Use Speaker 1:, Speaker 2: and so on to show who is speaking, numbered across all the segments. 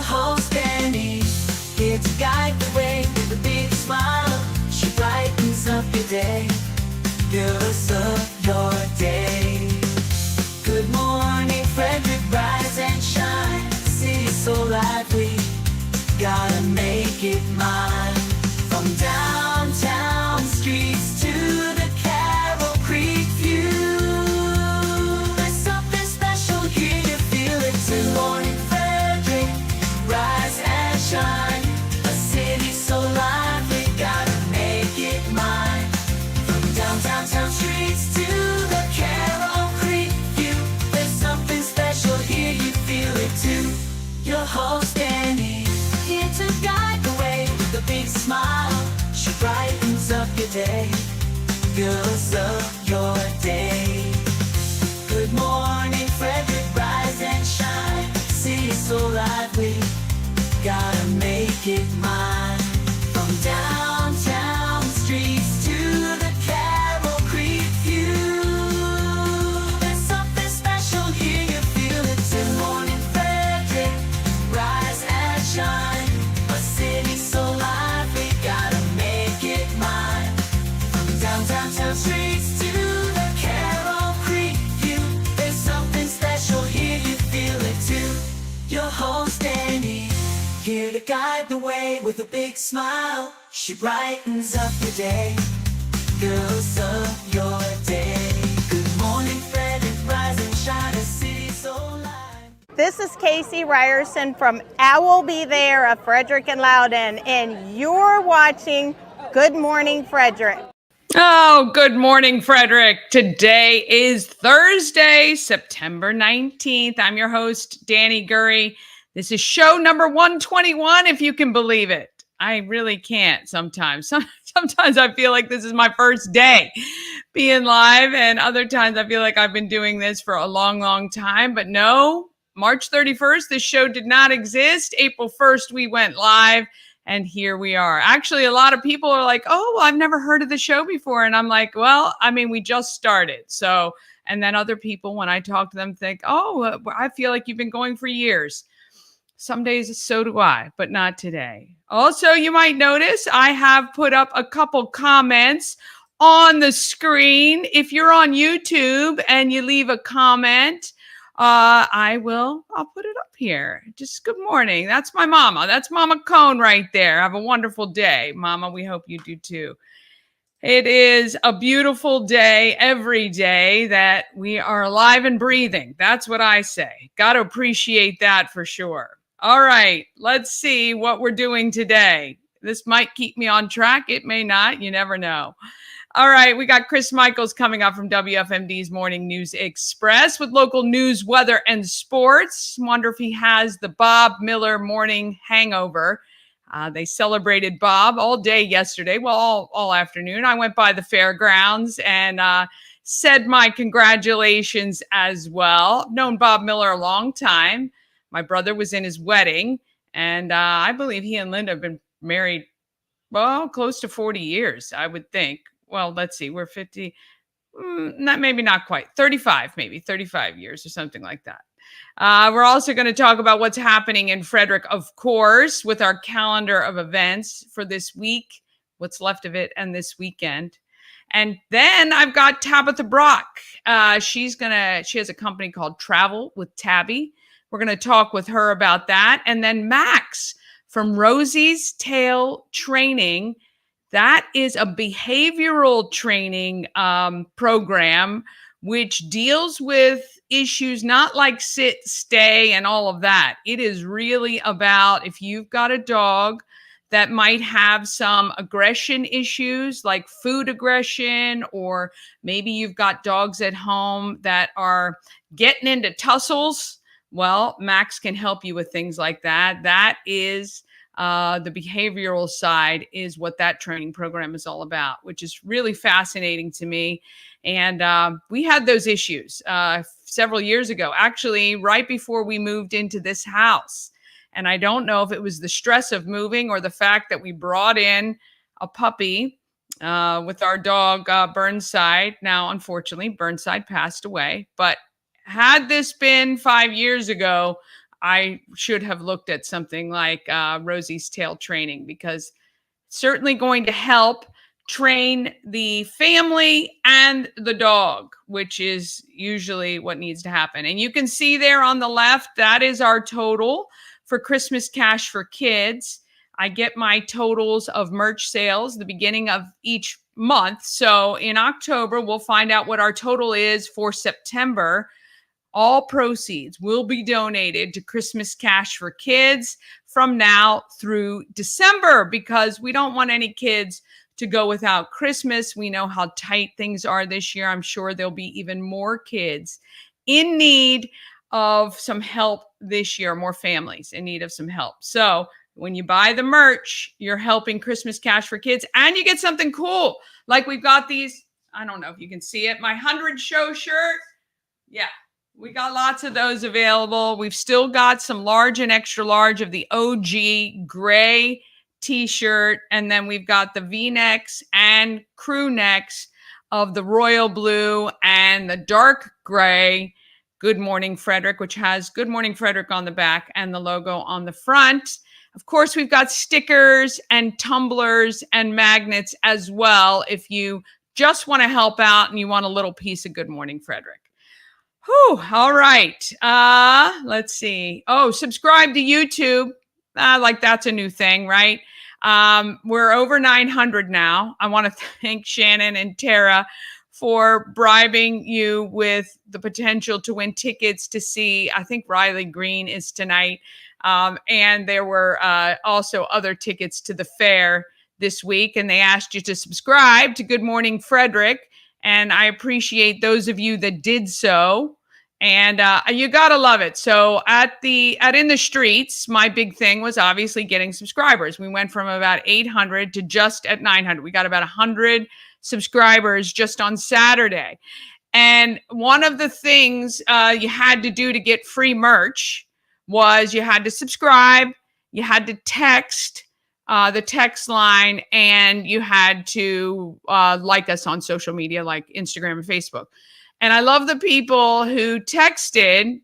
Speaker 1: host Danny, here to guide the way with a big smile. She brightens up your day, fills up your day. Good morning Frederick, rise and shine. The city's so lively, gotta make it mine. From downtown streets to the Carroll Creek view, there's something special here, you feel it too. Good morning Frederick, rise and shine. A city so lively, gotta make it mine. From downtown streets to the Carroll Creek view, there's something special here, you feel it too. Your host Danny, here to guide the way with a big smile. She brightens up your day, fills up your day. Good morning Frederick, rise and shine. City's so lively, gotta make it mine. From downtown streets to the Carroll Creek view, there's something special here, you feel it too. Good morning Frederick, rise and shine. A city so lively, gotta make it mine. From downtown streets to the Carroll Creek view, there's something special here, you feel it too. Your host Danny, here to guide the way with a big smile. She brightens up your day, fills up your day. Good morning Frederick, rise and shine. A city so lively.
Speaker 2: This is Casey Ryerson from I Will Be There of Frederick and Loudon, and you're watching Good Morning Frederick.
Speaker 3: Oh, good morning, Frederick. Today is Thursday, September 19th. I'm your host, Danny Gurry. This is show number 121, if you can believe it. I really can't sometimes. Sometimes I feel like this is my first day being live, and other times I feel like I've been doing this for a long, long time. But no, March 31st, this show did not exist. April 1st, we went live, and here we are. Actually, a lot of people are like, oh, I've never heard of the show before. And I'm like, well, I mean, we just started. So, and then other people, when I talk to them, think, oh, I feel like you've been going for years. Some days, so do I, but not today. Also, you might notice I have put up a couple comments on the screen. If you're on YouTube and you leave a comment, I'll put it up here. Just good morning. That's my mama. That's Mama Cone right there. Have a wonderful day, Mama. We hope you do too. It is a beautiful day every day that we are alive and breathing. That's what I say. Got to appreciate that for sure. All right, let's see what we're doing today. This might keep me on track. It may not. You never know. All right, we got Chris Michaels coming up from WFMD's Morning News Express with local news, weather, and sports. Wonder if he has the Bob Miller morning hangover. They celebrated Bob all day yesterday, well, all afternoon. I went by the fairgrounds and said my congratulations as well. I've known Bob Miller a long time. My brother was in his wedding, and I believe he and Linda have been married, well, close to 40 years, I would think. Well, let's see, we're 50, maybe not quite, 35 years or something like that. We're also going to talk about what's happening in Frederick, of course, with our calendar of events for this week, what's left of it, and this weekend. And then I've got Tabitha Brock. She has a company called Travel With Tabby. We're going to talk with her about that. And then Max from Rosie's Tail Training. That is a behavioral training program which deals with issues not like sit, stay, and all of that. It is really about if you've got a dog that might have some aggression issues like food aggression, or maybe you've got dogs at home that are getting into tussles. Well, Max can help you with things like that. That is the behavioral side is what that training program is all about, which is really fascinating to me. And we had those issues several years ago, actually, right before we moved into this house. And I don't know if it was the stress of moving or the fact that we brought in a puppy with our dog, Burnside. Now, unfortunately, Burnside passed away. But had this been 5 years ago, I should have looked at something like Rosie's tail training, because it's certainly going to help train the family and the dog, which is usually what needs to happen. And you can see there on the left, that is our total for Christmas Cash for Kids. I get my totals of merch sales the beginning of each month. So in October, we'll find out what our total is for September. All proceeds will be donated to Christmas Cash for Kids from now through December, because we don't want any kids to go without Christmas. We know how tight things are this year. I'm sure there'll be even more kids in need of some help this year, more families in need of some help. So when you buy the merch, you're helping Christmas Cash for Kids, and you get something cool. Like we've got these, I don't know if you can see it, my 100 show shirt. Yeah, we got lots of those available. We've still got some large and extra large of the OG gray t-shirt. And then we've got the V-necks and crew necks of the royal blue and the dark gray Good Morning Frederick, which has Good Morning Frederick on the back and the logo on the front. Of course, we've got stickers and tumblers and magnets as well, if you just want to help out and you want a little piece of Good Morning Frederick. Whew, all right. Let's see. Oh, subscribe to YouTube. Like that's a new thing, right? We're over 900 now. I want to thank Shannon and Tara for bribing you with the potential to win tickets to see, I think Riley Green is tonight. And there were also other tickets to the fair this week. And they asked you to subscribe to Good Morning Frederick. And I appreciate those of you that did so. And you got to love it. So at In the Streets, my big thing was obviously getting subscribers. We went from about 800 to just at 900. We got about 100 subscribers just on Saturday. And one of the things you had to do to get free merch was you had to subscribe, you had to text the text line, and you had to like us on social media like Instagram and Facebook. And I love the people who texted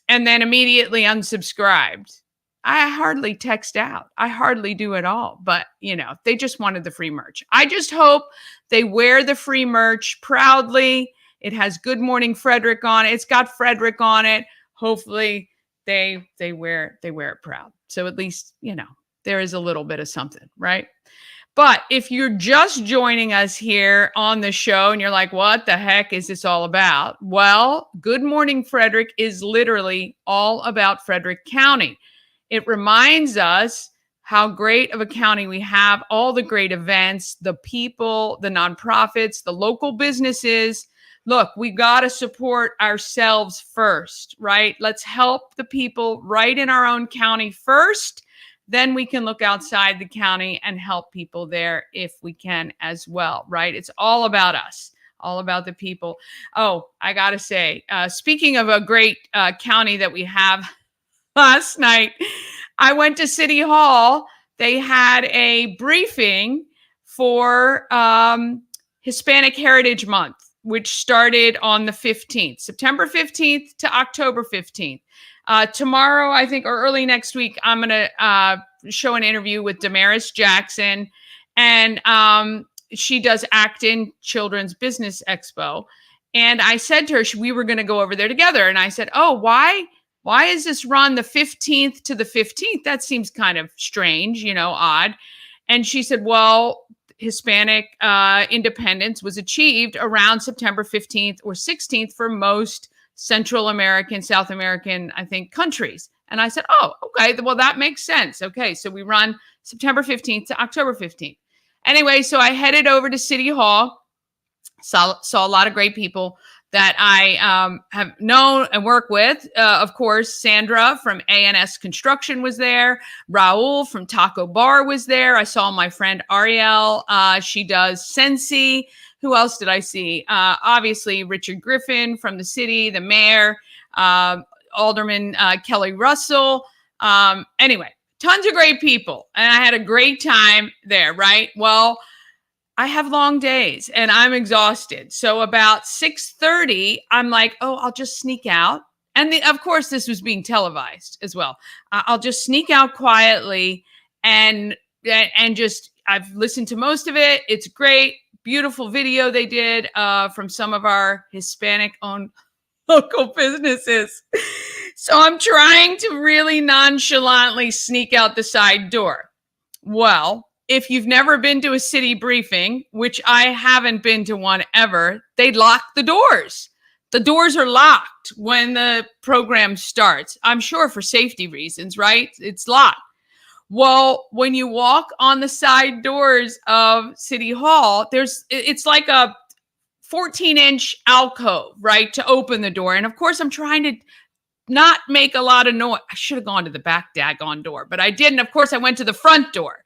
Speaker 3: and then immediately unsubscribed. I hardly text out. I hardly do at all. But, they just wanted the free merch. I just hope they wear the free merch proudly. It has Good Morning Frederick on it. It's got Frederick on it. Hopefully they wear it proud. So at least, there is a little bit of something, right? But if you're just joining us here on the show and you're like, what the heck is this all about? Well, Good Morning Frederick is literally all about Frederick County. It reminds us how great of a county we have, all the great events, the people, the nonprofits, the local businesses. Look, we got to support ourselves first, right? Let's help the people right in our own county first. Then we can look outside the county and help people there if we can as well, right? It's all about us, all about the people. Oh, I got to say, speaking of a great county that we have, last night, I went to City Hall. They had a briefing for Hispanic Heritage Month, which started on the 15th, September 15th to October 15th. Tomorrow, I think, or early next week, I'm going to show an interview with Damaris Jackson, and she does Acton Children's Business Expo. And I said to her, we were going to go over there together. And I said, oh, why is this run the 15th to the 15th? That seems kind of strange, odd. And she said, well, Hispanic independence was achieved around September 15th or 16th for most Central American, South American, I think, countries. And I said, oh, okay, well, that makes sense. Okay, so we run September 15th to October 15th. Anyway, so I headed over to City Hall, saw a lot of great people that I have known and work with. Of course, Sandra from ANS Construction was there. Raul from Taco Bar was there. I saw my friend Ariel. She does Sensi. Who else did I see? Obviously, Richard Griffin from the city, the mayor, Alderman Kelly Russell. Anyway, tons of great people. And I had a great time there, right? Well, I have long days and I'm exhausted. So about 6:30, I'm like, oh, I'll just sneak out And of course, this was being televised as well. I'll just sneak out quietly and just, I've listened to most of it. It's great. Beautiful video they did from some of our Hispanic-owned local businesses. So I'm trying to really nonchalantly sneak out the side door. Well, if you've never been to a city briefing, which I haven't been to one ever, they lock the doors. The doors are locked when the program starts. I'm sure for safety reasons, right? It's locked. Well, when you walk on the side doors of City Hall, it's like a 14-inch alcove, right, to open the door. And of course, I'm trying to not make a lot of noise. I should have gone to the back daggone door, but I didn't. Of course, I went to the front door,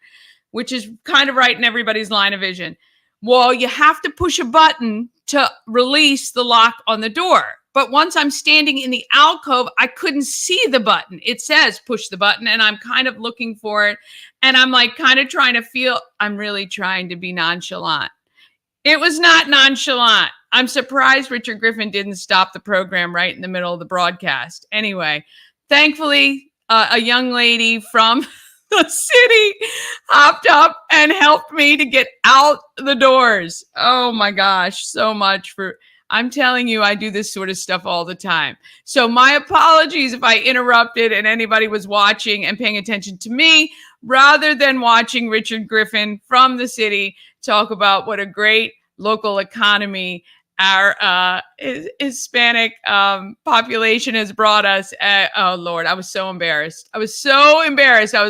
Speaker 3: which is kind of right in everybody's line of vision. Well, you have to push a button to release the lock on the door. But once I'm standing in the alcove, I couldn't see the button. It says push the button, and I'm kind of looking for it. And I'm like kind of trying to feel, I'm really trying to be nonchalant. It was not nonchalant. I'm surprised Richard Griffin didn't stop the program right in the middle of the broadcast. Anyway, thankfully, a young lady from the city hopped up and helped me to get out the doors. Oh my gosh, so much for... I'm telling you, I do this sort of stuff all the time. So my apologies if I interrupted and anybody was watching and paying attention to me rather than watching Richard Griffin from the city talk about what a great local economy our Hispanic population has brought us. Oh, Lord, I was so embarrassed. I was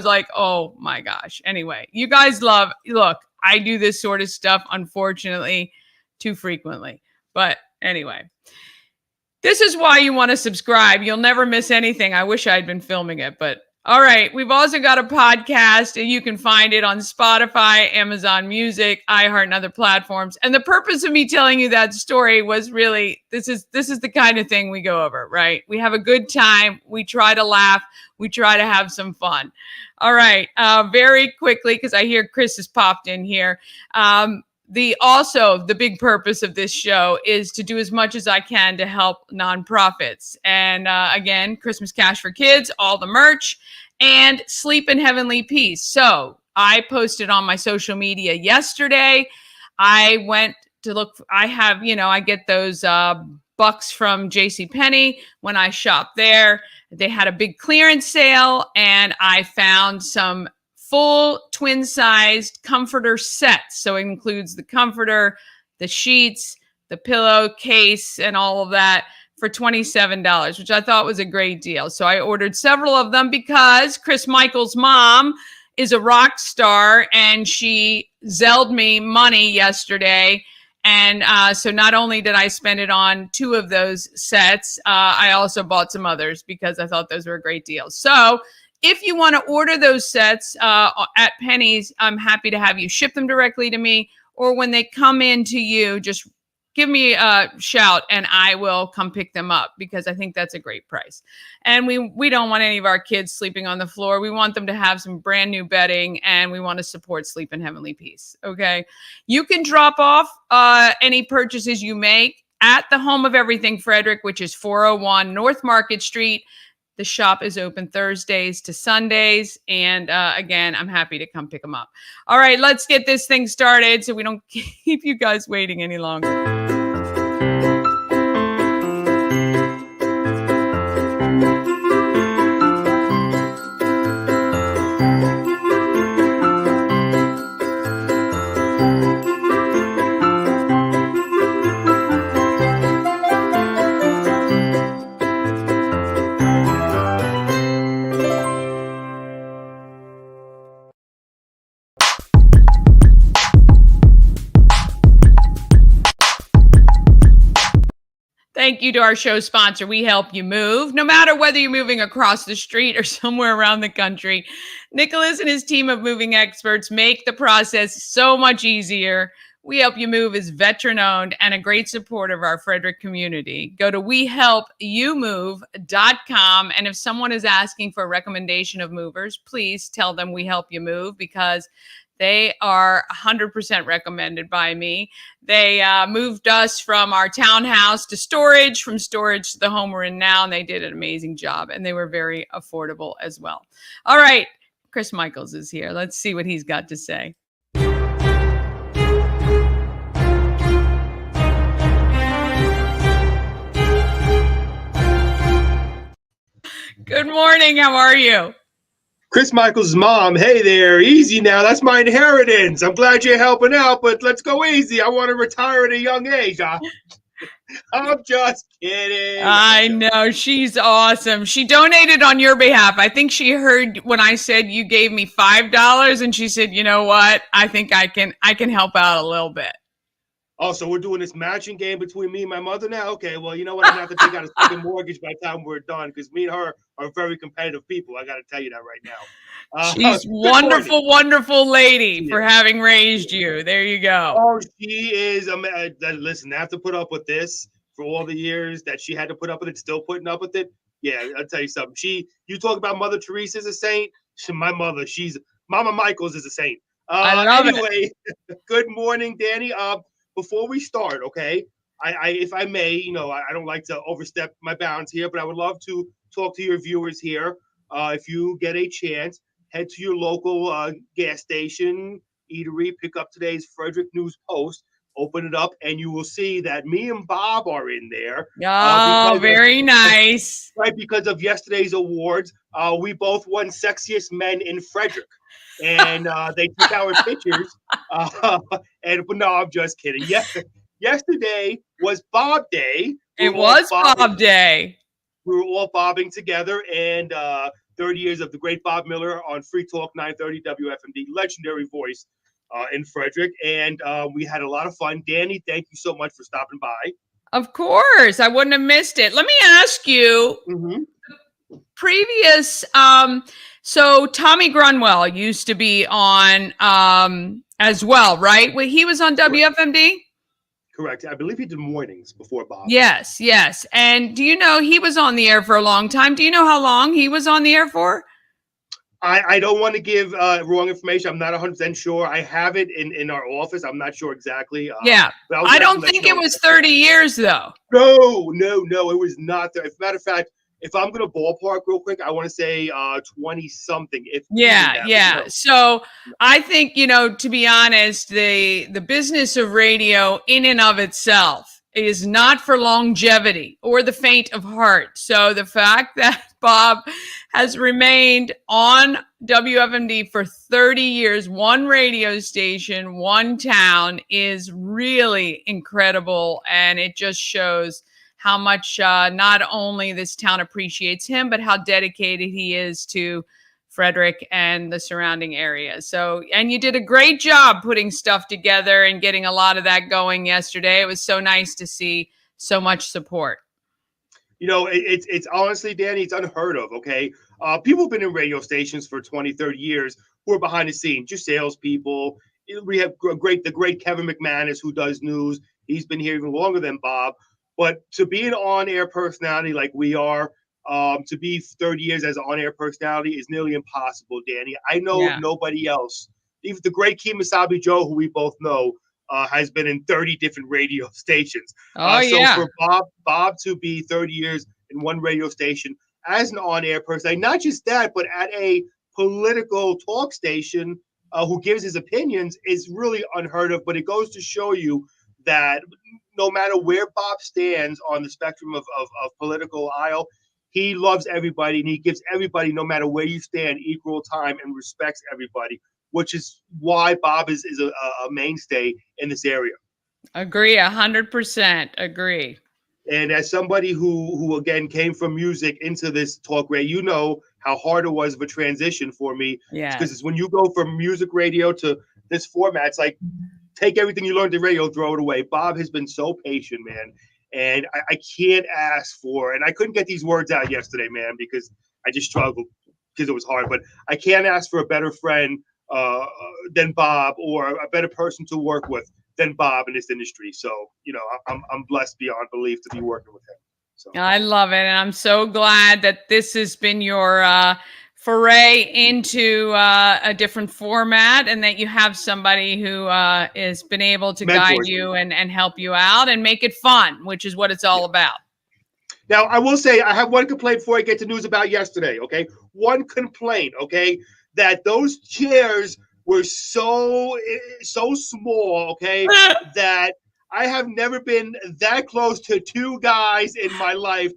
Speaker 3: like, oh, my gosh. Anyway, you guys look, I do this sort of stuff, unfortunately, too frequently. But anyway, this is why you want to subscribe. You'll never miss anything. I wish I'd been filming it, but all right. We've also got a podcast, and you can find it on Spotify, Amazon Music, iHeart, and other platforms. And the purpose of me telling you that story was really, this is the kind of thing we go over, right? We have a good time. We try to laugh. We try to have some fun. All right. Very quickly, because I hear Chris has popped in here. The big purpose of this show is to do as much as I can to help nonprofits. And again, Christmas Cash for Kids, all the merch, and Sleep in Heavenly Peace. So I posted on my social media yesterday. I went to look, I get those bucks from JCPenney when I shop there. They had a big clearance sale, and I found some full twin-sized comforter sets. So it includes the comforter, the sheets, the pillowcase, and all of that for $27, which I thought was a great deal. So I ordered several of them because Chris Michael's mom is a rock star, and she Zelled me money yesterday. And so not only did I spend it on 2 of those sets, I also bought some others because I thought those were a great deal. So if you want to order those sets at Penny's, I'm happy to have you ship them directly to me, or when they come in to you, just give me a shout and I will come pick them up, because I think that's a great price. And we don't want any of our kids sleeping on the floor. We want them to have some brand new bedding, and we want to support Sleep in Heavenly Peace. Okay. You can drop off any purchases you make at the home of everything Frederick, which is 401 North Market Street. The shop is open Thursdays to Sundays. And again, I'm happy to come pick them up. All right, let's get this thing started so we don't keep you guys waiting any longer. Thank you to our show sponsor. We help you move, no matter whether you're moving across the street or somewhere around the country. Nicholas and his team of moving experts make the process so much easier. We Help You Move is veteran-owned and a great support of our Frederick community. Go to wehelpyoumove.com, and if someone is asking for a recommendation of movers, please tell them We Help You Move, because They are 100% recommended by me. They moved us from our townhouse to storage, from storage to the home we're in now, and they did an amazing job, and they were very affordable as well. All right, Chris Michaels is here. Let's see what he's got to say. Good morning. How are you?
Speaker 4: Chris Michaels' mom, hey there, easy now. That's my inheritance. I'm glad you're helping out, but let's go easy. I want to retire at a young age. I'm just kidding.
Speaker 3: I know. She's awesome. She donated on your behalf. I think she heard when I said you gave me $5 and she said, you know what? I think I can help out a little bit.
Speaker 4: Oh, so we're doing this matching game between me and my mother now? Okay, well, you know what? I'm going to have to take out a second mortgage by the time we're done because me and her are very competitive people. I got to tell you that right now.
Speaker 3: She's wonderful, wonderful lady for having raised you. There you go.
Speaker 4: Oh, she is. Listen, I have to put up with this for all the years that she had to put up with it, still putting up with it. Yeah, I'll tell you something. You talk about Mother Teresa as a saint. My mother, Mama Michaels is a saint.
Speaker 3: I love
Speaker 4: it. Good morning, Danny. Before we start, okay, I if I may, I don't like to overstep my bounds here, but I would love to talk to your viewers here. If you get a chance, head to your local gas station, eatery, pick up today's Frederick News Post, open it up, and you will see that me and Bob are in there.
Speaker 3: Oh, very nice.
Speaker 4: Right, because of yesterday's awards, we both won Sexiest Men in Frederick. And they took our pictures. But no, I'm just kidding. Yesterday was Bob Day.
Speaker 3: It was Bob Day.
Speaker 4: We were all bobbing together, and 30 years of the great Bob Miller on Free Talk 930 WFMD, legendary voice in Frederick. And we had a lot of fun. Danny, thank you so much for stopping by.
Speaker 3: Of course. I wouldn't have missed it. Let me ask you, previous, so Tommy Grunwell used to be on as well, right? Well, he was on WFMD?
Speaker 4: Correct. I believe he did mornings before Bob.
Speaker 3: Yes. And do you know he was on the air for a long time? Do you know how long he was on the air for?
Speaker 4: I don't want to give wrong information. I'm not 100% sure. I have it in our office. I'm not sure exactly.
Speaker 3: Yeah. I don't think it was 30 years, though.
Speaker 4: No. It was not. As a matter of fact, if I'm going to ballpark real quick, I want to say 20-something.
Speaker 3: Yeah. So I think, to be honest, the business of radio in and of itself is not for longevity or the faint of heart. So the fact that Bob has remained on WFMD for 30 years, one radio station, one town, is really incredible. And it just shows how much not only this town appreciates him, but how dedicated he is to Frederick and the surrounding area. So, and you did a great job putting stuff together and getting a lot of that going yesterday. It was so nice to see so much support.
Speaker 4: It's honestly, Danny, it's unheard of, okay? People have been in radio stations for 20, 30 years who are behind the scenes, just salespeople. We have the great Kevin McManus, who does news. He's been here even longer than Bob. But to be an on-air personality like we are, to be 30 years as an on-air personality is nearly impossible, Danny. I know of nobody else. Even the great Kemosabe Joe, who we both know, has been in 30 different radio stations. So for Bob to be 30 years in one radio station as an on-air personality, not just that, but at a political talk station who gives his opinions, is really unheard of. But it goes to show you that no matter where Bob stands on the spectrum of political aisle, he loves everybody and he gives everybody, no matter where you stand, equal time and respects everybody, which is why Bob is a mainstay in this area.
Speaker 3: Agree, 100% agree.
Speaker 4: And as somebody who again came from music into this talk radio, you know how hard it was of a transition for me.
Speaker 3: Yeah.
Speaker 4: Because it's when you go from music radio to this format, it's like take everything you learned in radio, throw it away. Bob has been so patient, man. And I can't ask for, and I couldn't get these words out yesterday, man, because I just struggled because it was hard. But I can't ask for a better friend than Bob, or a better person to work with than Bob in this industry. So, I'm blessed beyond belief to be working with him. So
Speaker 3: I love it. And I'm so glad that this has been your foray into a different format, and that you have somebody who has been able to guide
Speaker 4: Mentors.
Speaker 3: you and help you out and make it fun, which is what it's all about.
Speaker 4: Now, I will say I have one complaint before I get to news about yesterday, okay? One complaint, okay? That those chairs were so small, okay, that I have never been that close to two guys in my life.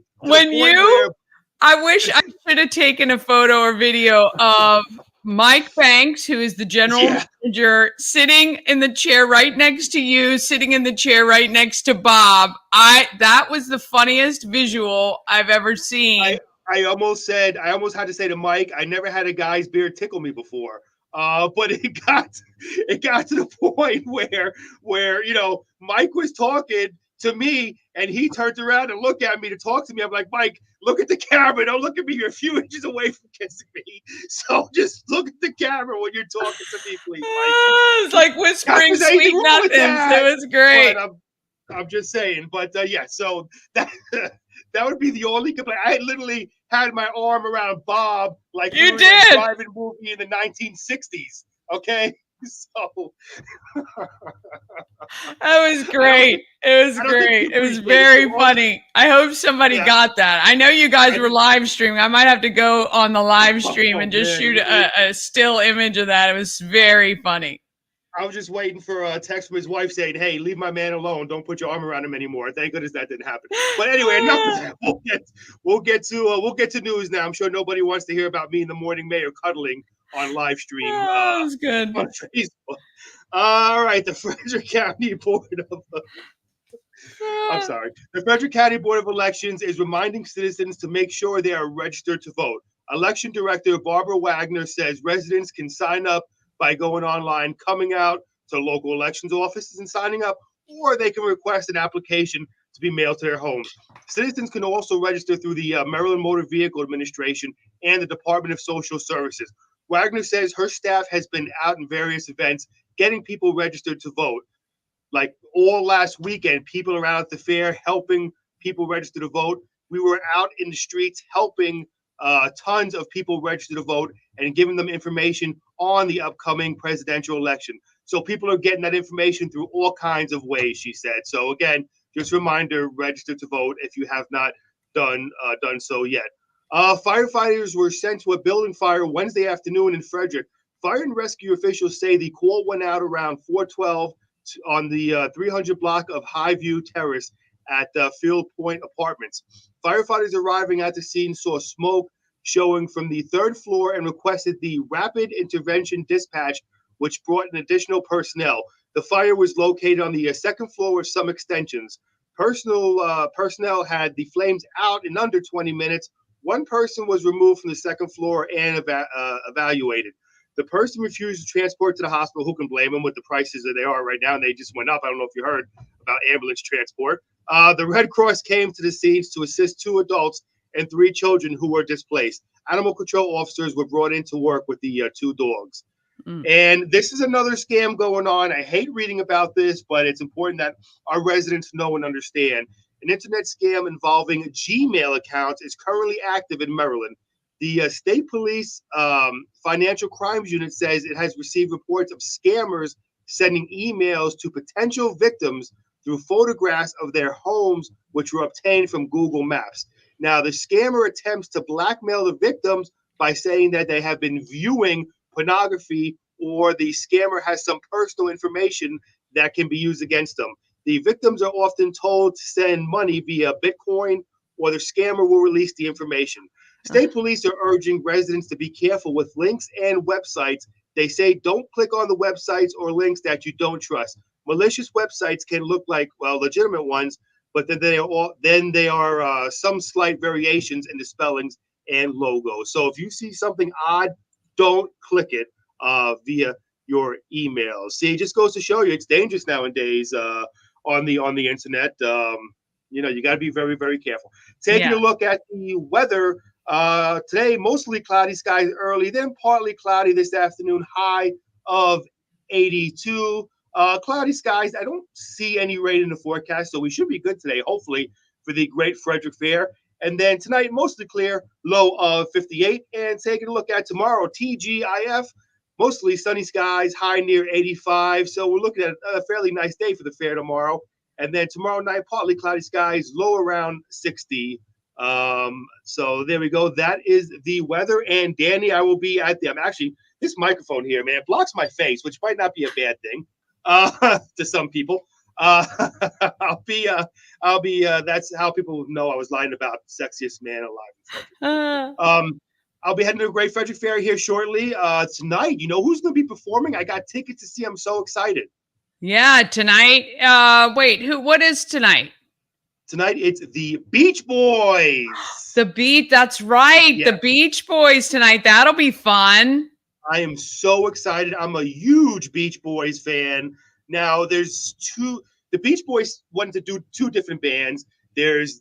Speaker 3: I wish I should have taken a photo or video of Mike Banks, who is the general manager, sitting in the chair right next to you, sitting in the chair right next to Bob. That was the funniest visual I've ever seen.
Speaker 4: I almost had to say to Mike, I never had a guy's beard tickle me before. But it got to the point where Mike was talking to me and he turned around and looked at me to talk to me. I'm like, Mike, look at the camera. Don't look at me. You're a few inches away from kissing me. So just look at the camera when you're talking to me, please, Mike.
Speaker 3: It's like whispering sweet nothings. It was great.
Speaker 4: But I'm just saying. But yeah, so that would be the only complaint. I literally had my arm around Bob like
Speaker 3: you
Speaker 4: we
Speaker 3: did
Speaker 4: a driving movie in the 1960s. Okay. So
Speaker 3: that was great. It was great. It was very funny. I hope somebody got that. I know you guys were live streaming. I might have to go on the live stream and just shoot a still image of that. It was very funny.
Speaker 4: I was just waiting for a text from his wife saying, "Hey, leave my man alone. Don't put your arm around him anymore." Thank goodness that didn't happen. But anyway, enough of that. We'll get to news now. I'm sure nobody wants to hear about me in the morning mayor cuddling on live stream.
Speaker 3: That was good.
Speaker 4: On Facebook. All right, the Frederick County Board of The Frederick County Board of Elections is reminding citizens to make sure they are registered to vote. Election Director Barbara Wagner says residents can sign up by going online, coming out to local elections offices and signing up, or they can request an application to be mailed to their homes. Citizens can also register through the Maryland Motor Vehicle Administration and the Department of Social Services. Wagner says her staff has been out in various events getting people registered to vote. Like all last weekend, people around at the fair helping people register to vote. We were out in the streets helping tons of people register to vote and giving them information on the upcoming presidential election. So people are getting that information through all kinds of ways, she said. So again, just a reminder, register to vote if you have not done so yet. Firefighters were sent to a building fire Wednesday afternoon in Frederick. Fire and rescue officials say the call went out around 4:12 on the 300 block of Highview Terrace at Field Point Apartments. Firefighters arriving at the scene saw smoke showing from the third floor and requested the rapid intervention dispatch, which brought in additional personnel. The fire was located on the second floor with some extensions. Personnel had the flames out in under 20 minutes. One person was removed from the second floor and evaluated. The person refused to transport to the hospital. Who can blame them with the prices that they are right now? And they just went up. I don't know if you heard about ambulance transport. The Red Cross came to the scenes to assist 2 adults and 3 children who were displaced. Animal control officers were brought in to work with the 2 dogs. And this is another scam going on. I hate reading about this, but it's important that our residents know and understand. An internet scam involving Gmail accounts is currently active in Maryland. The state police financial crimes unit says it has received reports of scammers sending emails to potential victims through photographs of their homes, which were obtained from Google Maps. Now, the scammer attempts to blackmail the victims by saying that they have been viewing pornography, or the scammer has some personal information that can be used against them. The victims are often told to send money via Bitcoin, or the scammer will release the information. State police are urging residents to be careful with links and websites. They say don't click on the websites or links that you don't trust. Malicious websites can look like, well, legitimate ones, but then they are some slight variations in the spellings and logos. So if you see something odd, don't click it via your email. See, it just goes to show you it's dangerous nowadays on the internet. You got to be very, very careful. Taking a look at the weather. Today, mostly cloudy skies early, then partly cloudy this afternoon, high of 82. Cloudy skies. I don't see any rain in the forecast, so we should be good today, hopefully, for the Great Frederick Fair. And then tonight, mostly clear, low of 58. And taking a look at tomorrow, TGIF, mostly sunny skies, high near 85. So we're looking at a fairly nice day for the fair tomorrow. And then tomorrow night, partly cloudy skies, low around 60. So there we go. That is the weather. And Danny, I will be at I'm actually, this microphone here, man, blocks my face, which might not be a bad thing to some people. I'll be that's how people know I was lying about sexiest man alive. I'll be heading to a Great Frederick Fair here shortly. Tonight, you know who's going to be performing? I got tickets to see. I'm so excited.
Speaker 3: Yeah, tonight. What is tonight?
Speaker 4: Tonight, it's the Beach Boys.
Speaker 3: That's right.
Speaker 4: Yeah.
Speaker 3: The Beach Boys tonight. That'll be fun.
Speaker 4: I am so excited. I'm a huge Beach Boys fan. Now, there's the Beach Boys wanted to do two different bands. There's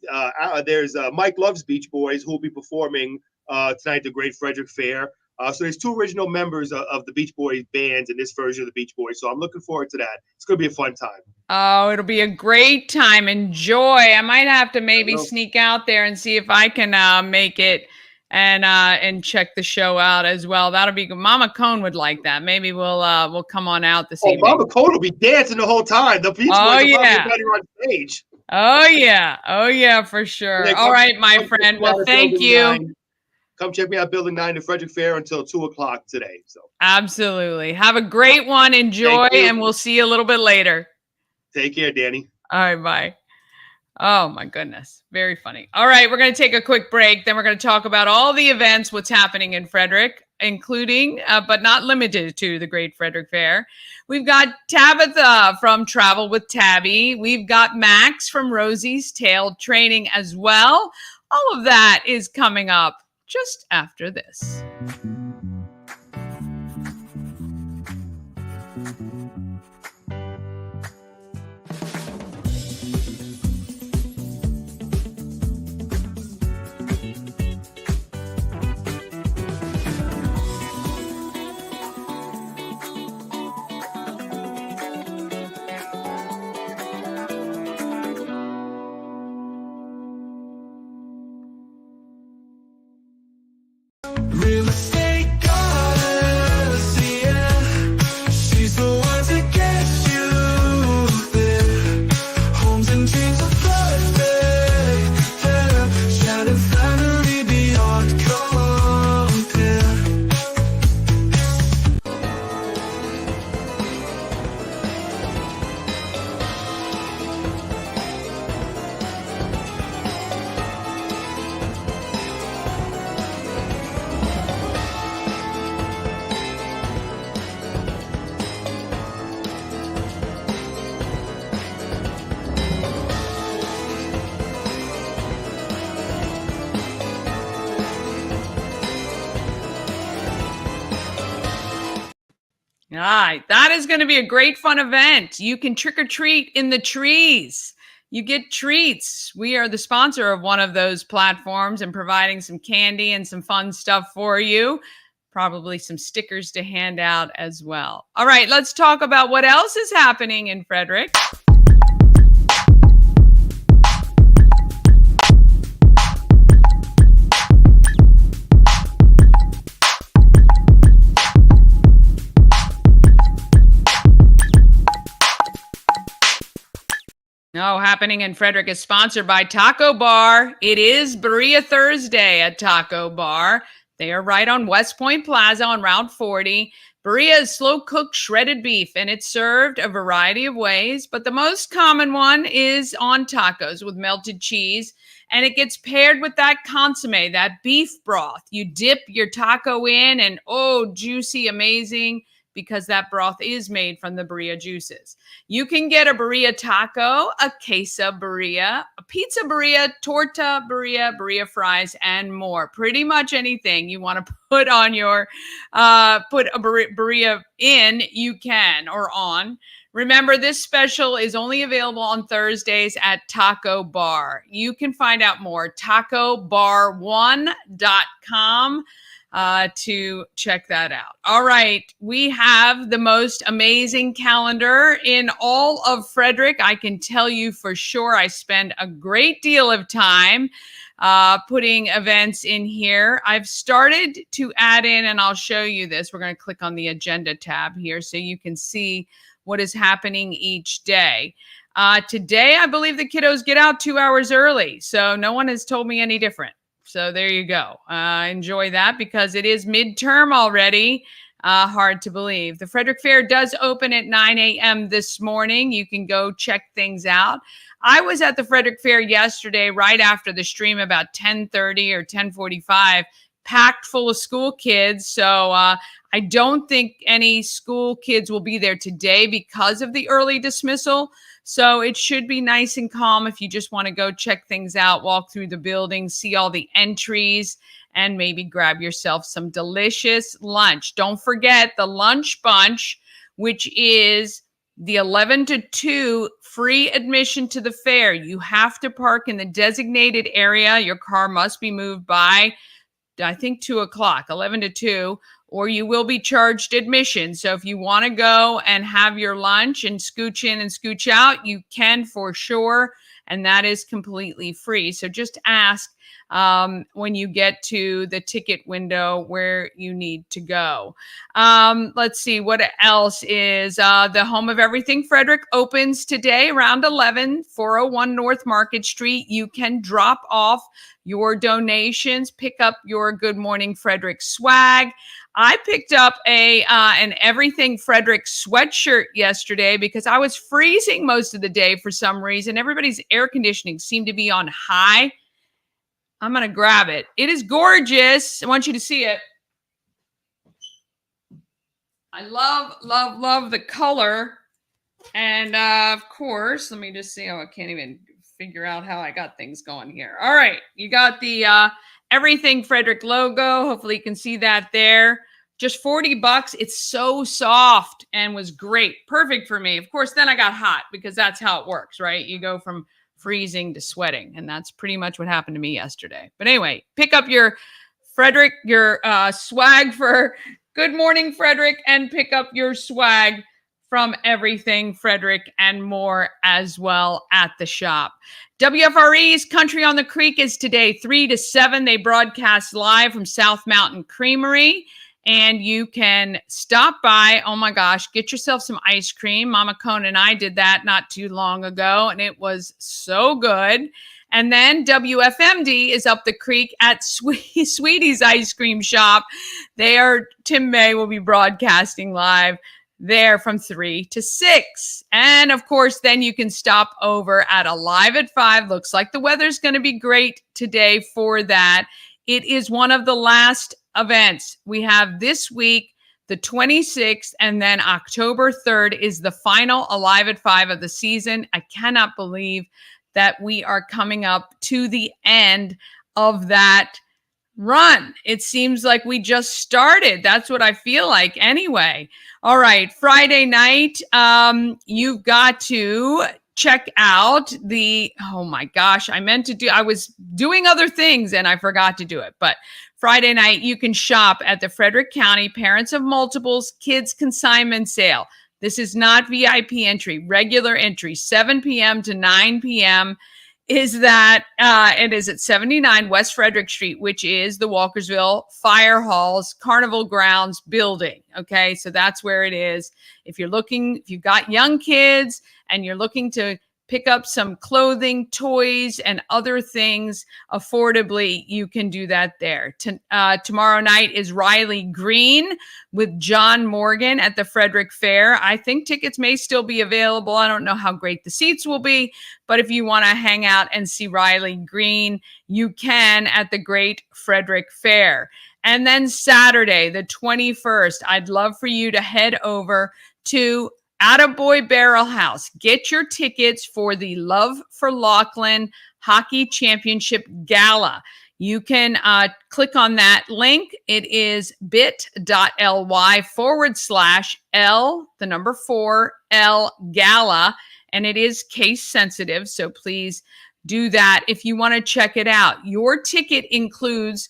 Speaker 4: Mike Love's Beach Boys, who will be performing tonight at the Great Frederick Fair. So there's two original members of the Beach Boys bands in this version of the Beach Boys. So I'm looking forward to that. It's going to be a fun time.
Speaker 3: Oh, it'll be a great time. Enjoy. I might have to maybe sneak out there and see if I can make it and check the show out as well. That'll be good. Mama Cone would like that. Maybe we'll come on out this evening.
Speaker 4: Mama Cone will be dancing the whole time. The Beach Boys will be on stage.
Speaker 3: Oh yeah, for sure.
Speaker 4: Yeah,
Speaker 3: all right, my friend. Well, thank you.
Speaker 4: Come check me out, Building 9 at Frederick Fair until 2 o'clock today. So
Speaker 3: absolutely. Have a great one. Enjoy, and we'll see you a little bit later.
Speaker 4: Take care, Danny.
Speaker 3: All right, bye. Oh, my goodness. Very funny. All right, we're going to take a quick break. Then we're going to talk about all the events, what's happening in Frederick, including, but not limited to, the Great Frederick Fair. We've got Tabitha from Travel with Tabby. We've got Max from Rosie's Tail Training as well. All of that is coming up just after this.
Speaker 1: Real estate goddess, yeah. She's the one to get you there. Homes and dreams are perfect, yeah. Shattered family beyond compare.
Speaker 3: All right, that is going to be a great fun event. You can trick or treat in the trees. You get treats. We are the sponsor of one of those platforms and providing some candy and some fun stuff for you. Probably some stickers to hand out as well. All right, let's talk about what else is happening in Frederick. No, happening in Frederick is sponsored by Taco Bar. It is Berea Thursday at Taco Bar. They are right on West Point Plaza on Route 40. Berea is slow-cooked shredded beef, and it's served a variety of ways, but the most common one is on tacos with melted cheese, and it gets paired with that consommé, that beef broth. You dip your taco in, and oh, juicy, amazing, because that broth is made from the Berea juices. You can get a Berea taco, a queso Berea, a pizza Berea, torta Berea, Berea fries, and more. Pretty much anything you want to put on your, put a Berea in, you can, or on. Remember, this special is only available on Thursdays at Taco Bar. You can find out more, tacobar1.com. To check that out. All right. We have the most amazing calendar in all of Frederick. I can tell you for sure I spend a great deal of time putting events in here. I've started to add in, and I'll show you this. We're going to click on the agenda tab here so you can see what is happening each day. Today, I believe the kiddos get out 2 hours early, so no one has told me any different. So there you go. Enjoy that because it is midterm already. Hard to believe. The Frederick Fair does open at 9 a.m. this morning. You can go check things out. I was at the Frederick Fair yesterday, right after the stream, about 10:30 or 10:45, packed full of school kids. So I don't think any school kids will be there today because of the early dismissal. So it should be nice and calm if you just want to go check things out, walk through the building, see all the entries, and maybe grab yourself some delicious lunch. Don't forget the lunch bunch, which is the 11 to 2 free admission to the fair. You have to park in the designated area. Your car must be moved by, I think, 2 o'clock, 11 to 2, or you will be charged admission. So if you want to go and have your lunch and scooch in and scooch out, you can for sure. And that is completely free. So just ask when you get to the ticket window where you need to go. Let's see what else is the Home of Everything Frederick opens today around 11, 401 North Market Street. You can drop off your donations, pick up your Good Morning Frederick swag. I picked up an Everything Frederick sweatshirt yesterday because I was freezing most of the day for some reason. Everybody's air conditioning seemed to be on high. I'm going to grab it. It is gorgeous. I want you to see it. I love, love, love the color. And of course, let me just see. Oh, I can't even figure out how I got things going here. All right. You got the Everything Frederick logo. Hopefully you can see that there. Just $40. It's so soft and was great. Perfect for me. Of course, then I got hot because that's how it works, right? You go from freezing to sweating. And that's pretty much what happened to me yesterday. But anyway, pick up your Frederick, your swag for Good Morning Frederick, and pick up your swag from Everything Frederick and more as well at the shop. WFRE's Country on the Creek is today 3 to 7. They broadcast live from South Mountain Creamery. And you can stop by. Oh my gosh, get yourself some ice cream. Mama Cone and I did that not too long ago, and it was so good. And then WFMD is up the creek at Sweetie's Ice Cream Shop. Tim May will be broadcasting live there from 3 to 6. And of course, then you can stop over at Alive at 5. Looks like the weather's going to be great today for that. It is one of the last events we have this week, the 26th, and then October 3rd is the final Alive at 5 of the season. I cannot believe that we are coming up to the end of that run. It seems like we just started. That's what I feel like anyway. All right, Friday night, you've got to check out oh my gosh, I was doing other things and I forgot to do it. But Friday night, you can shop at the Frederick County Parents of Multiples Kids Consignment Sale. This is not VIP entry, regular entry, 7 p.m. to 9 p.m. is that it is at 79 West Frederick Street, which is the Walkersville Fire Hall's Carnival Grounds building. Okay, so that's where it is. If you've got young kids and you're looking to pick up some clothing, toys, and other things affordably, you can do that there. Tomorrow night is Riley Green with John Morgan at the Frederick Fair. I think tickets may still be available. I don't know how great the seats will be, but if you want to hang out and see Riley Green, you can at the Great Frederick Fair. And then Saturday, the 21st, I'd love for you to head over to Attaboy Barrel House. Get your tickets for the Love for Laughlin Hockey Championship Gala. You can click on that link. It is bit.ly/L4L Gala, and it is case sensitive, so please do that if you want to check it out. Your ticket includes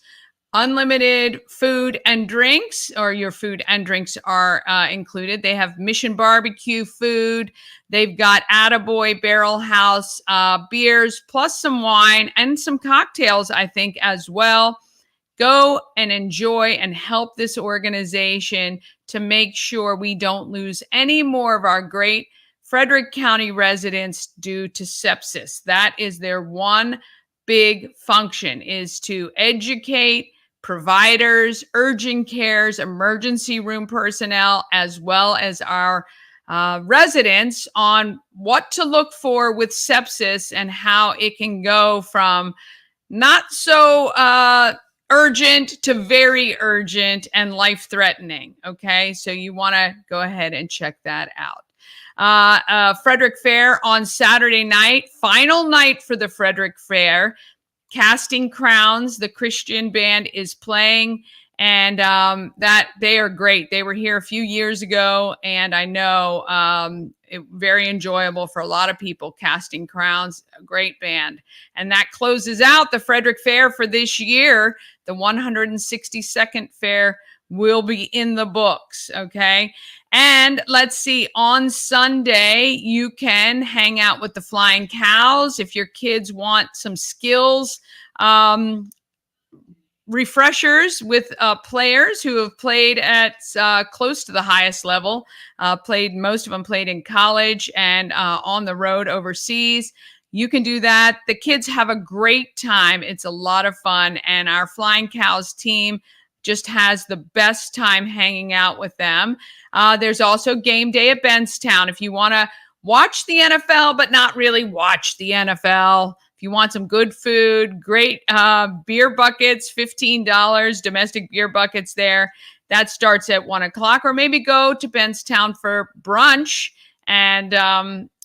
Speaker 3: unlimited food and drinks, or your food and drinks are included. They have Mission Barbecue food. They've got Attaboy Barrel House beers, plus some wine and some cocktails, I think, as well. Go and enjoy and help this organization to make sure we don't lose any more of our great Frederick County residents due to sepsis. That is their one big function, is to educate providers, urgent cares, emergency room personnel, as well as our residents on what to look for with sepsis and how it can go from not so urgent to very urgent and life-threatening. Okay, so you want to go ahead and check that out. Frederick Fair on Saturday night, final night for the Frederick Fair. Casting Crowns, the Christian band, is playing, and that they are great. They were here a few years ago, and I know very enjoyable for a lot of people. Casting Crowns, a great band. And that closes out the Frederick Fair for this year. The 162nd Fair will be in the books, okay? And let's see, on Sunday, you can hang out with the Flying Cows if your kids want some skills refreshers with players who have played at close to the highest level. Most of them played in college and on the road overseas. You can do that. The kids have a great time. It's a lot of fun. And our Flying Cows team just has the best time hanging out with them. There's also game day at Benstown. If you want to watch the NFL, but not really watch the NFL, if you want some good food, great beer buckets, $15, domestic beer buckets there. That starts at 1 o'clock, or maybe go to Benstown for brunch and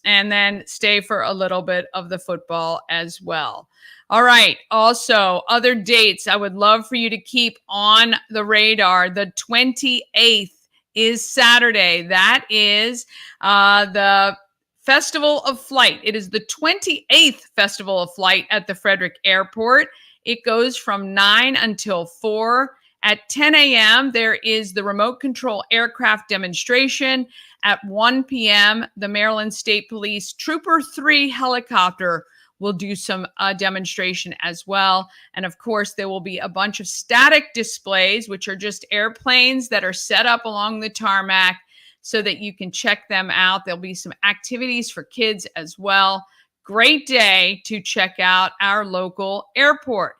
Speaker 3: then stay for a little bit of the football as well. All right. Also, other dates I would love for you to keep on the radar. The 28th is Saturday. That is the Festival of Flight. It is the 28th Festival of Flight at the Frederick Airport. It goes from 9 until 4. At 10 a.m., there is the remote control aircraft demonstration. At 1 p.m., the Maryland State Police Trooper 3 helicopter will do some demonstration as well. And of course, there will be a bunch of static displays, which are just airplanes that are set up along the tarmac so that you can check them out. There'll be some activities for kids as well. Great day to check out our local airport.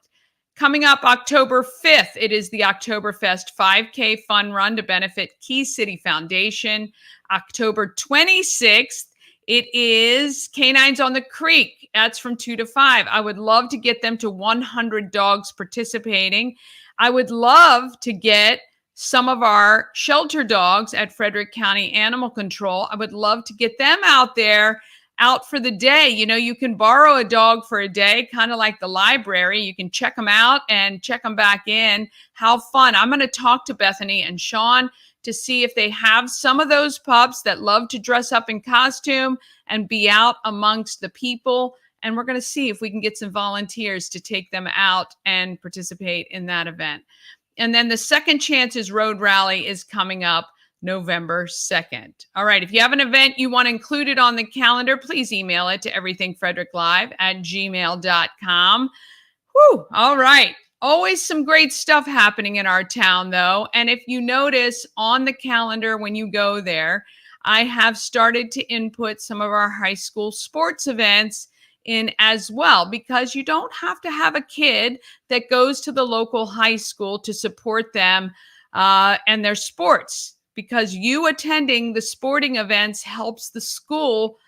Speaker 3: Coming up October 5th, it is the Oktoberfest 5K Fun Run to benefit Key City Foundation. October 26th, it is Canines on the Creek. That's from 2 to 5. I would love to get them to 100 dogs participating. I would love to get some of our shelter dogs at Frederick County Animal Control. I would love to get them out there, out for the day. You know, you can borrow a dog for a day, kind of like the library. You can check them out and check them back in. How fun. I'm going to talk to Bethany and Sean to see if they have some of those pups that love to dress up in costume and be out amongst the people. And we're going to see if we can get some volunteers to take them out and participate in that event. And then the Second Chances Road Rally is coming up November 2nd. All right. If you have an event you want included on the calendar, please email it to everythingfredericklive@gmail.com. Whew. All right. Always some great stuff happening in our town, though. And if you notice on the calendar when you go there, I have started to input some of our high school sports events in as well, because you don't have to have a kid that goes to the local high school to support them and their sports, because you attending the sporting events helps the school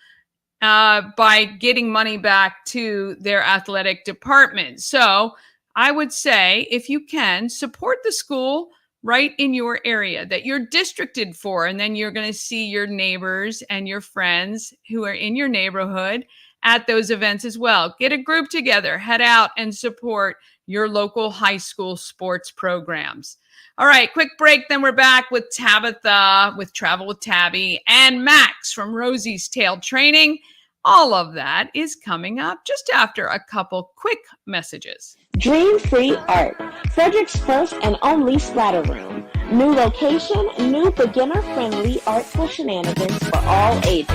Speaker 3: by getting money back to their athletic department. So I would say, if you can, support the school right in your area that you're districted for, and then you're going to see your neighbors and your friends who are in your neighborhood at those events as well. Get a group together, head out and support your local high school sports programs. All right, quick break. Then we're back with Tabitha with Travel with Tabby and Max from Rosie's Tail Training. All of that is coming up just after a couple quick messages.
Speaker 5: Dream Free Art, Frederick's first and only splatter room. New location, new beginner-friendly artful shenanigans for all ages.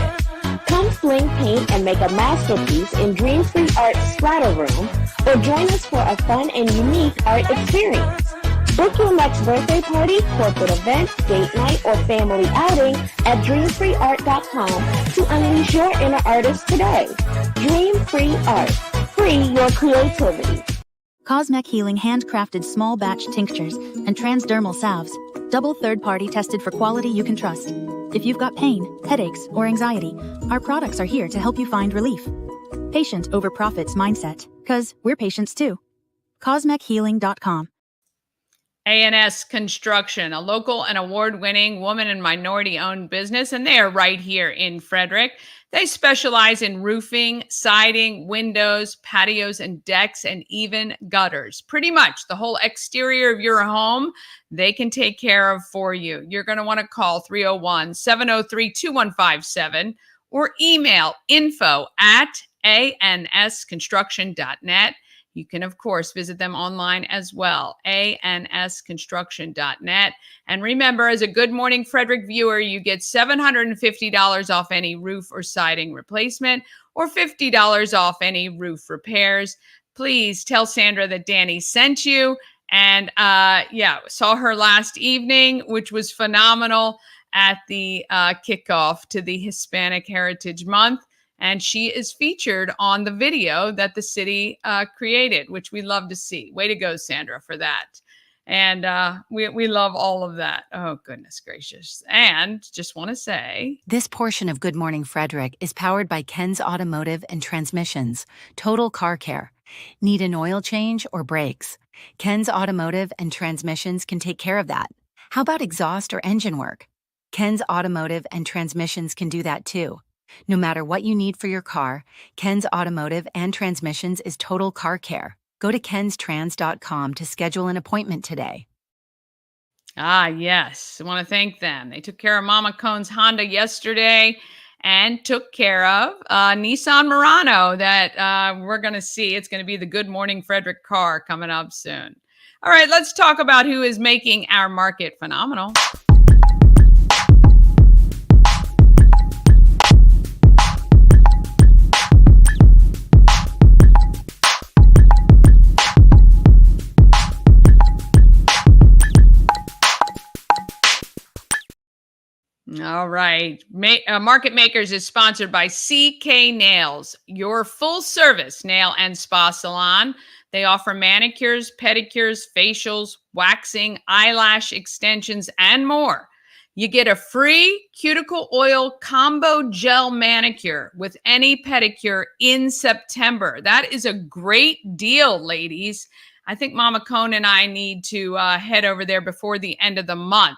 Speaker 5: Come fling paint and make a masterpiece in Dream Free Art Splatter Room, or join us for a fun and unique art experience. Book your next birthday party, corporate event, date night, or family outing at dreamfreeart.com to unleash your inner artist today. Dream Free Art. Free your creativity.
Speaker 6: Cosmec Healing handcrafted small batch tinctures and transdermal salves, double third-party tested for quality you can trust. If you've got pain, headaches, or anxiety, our products are here to help you find relief. Patient over profits mindset, 'cause we're patients too. CosmecHealing.com.
Speaker 3: A&S Construction, a local and award-winning woman and minority-owned business, and they are right here in Frederick. They specialize in roofing, siding, windows, patios, and decks, and even gutters. Pretty much the whole exterior of your home, they can take care of for you. You're going to want to call 301-703-2157 or email info@ansconstruction.net. You can, of course, visit them online as well, ansconstruction.net. And remember, as a Good Morning Frederick viewer, you get $750 off any roof or siding replacement or $50 off any roof repairs. Please tell Sandra that Danny sent you. And saw her last evening, which was phenomenal at the kickoff to the Hispanic Heritage Month. And she is featured on the video that the city created, which we love to see. Way to go, Sandra, for that. And we love all of that. Oh, goodness gracious. And just want to say,
Speaker 7: this portion of Good Morning Frederick is powered by Ken's Automotive and Transmissions, Total Car Care. Need an oil change or brakes? Ken's Automotive and Transmissions can take care of that. How about exhaust or engine work? Ken's Automotive and Transmissions can do that too. No matter what you need for your car, Ken's Automotive and Transmissions is Total Car Care. Go to kenstrans.com to schedule an appointment today.
Speaker 3: Ah, yes. I want to thank them. They took care of Mama Cohn's Honda yesterday and took care of Nissan Murano that we're going to see. It's going to be the Good Morning Frederick car coming up soon. All right, let's talk about who is making our market phenomenal. All right. Market Makers is sponsored by CK Nails, your full-service nail and spa salon. They offer manicures, pedicures, facials, waxing, eyelash extensions, and more. You get a free cuticle oil combo gel manicure with any pedicure in September. That is a great deal, ladies. I think Mama Cohn and I need to head over there before the end of the month.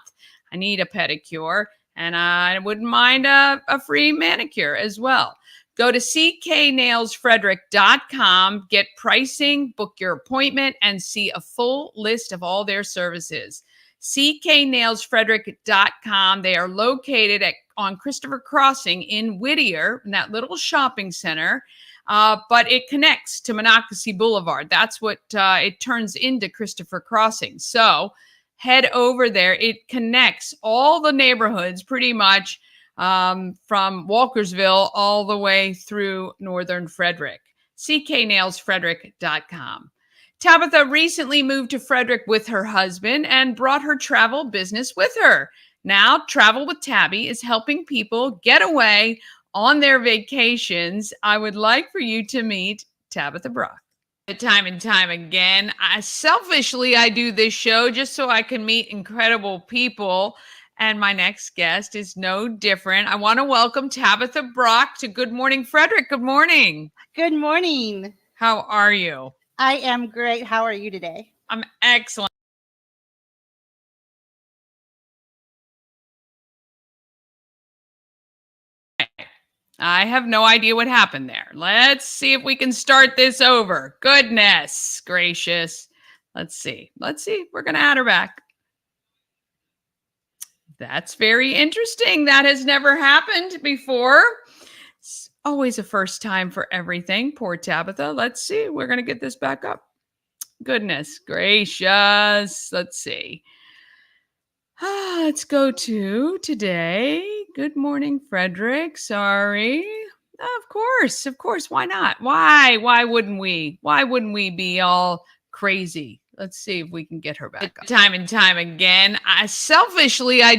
Speaker 3: I need a pedicure. And I wouldn't mind a free manicure as well. Go to cknailsfrederick.com, get pricing, book your appointment, and see a full list of all their services. cknailsfrederick.com. They are located on Christopher Crossing in Whittier, in that little shopping center. But it connects to Monocacy Boulevard. That's what it turns into, Christopher Crossing. So head over there. It connects all the neighborhoods pretty much from Walkersville all the way through Northern Frederick. cknailsfrederick.com. Tabitha recently moved to Frederick with her husband and brought her travel business with her. Now, Travel with Tabby is helping people get away on their vacations. I would like for you to meet Tabitha Brock. Time and time again. Selfishly, I do this show just so I can meet incredible people. And my next guest is no different. I want to welcome Tabitha Brock to Good Morning Frederick. Good morning.
Speaker 8: Good morning.
Speaker 3: How are you?
Speaker 8: I am great. How are you today?
Speaker 3: I'm excellent. I have no idea what happened there. Let's see if we can start this over. Goodness gracious. Let's see. We're going to add her back. That's very interesting. That has never happened before. It's always a first time for everything. Poor Tabitha. Let's see. We're going to get this back up. Goodness gracious. Let's see. Let's go to today. Good morning, Frederick. Sorry. Of course. Why not? Why wouldn't we? Why wouldn't we be all crazy? Let's see if we can get her back up. Time and time again. I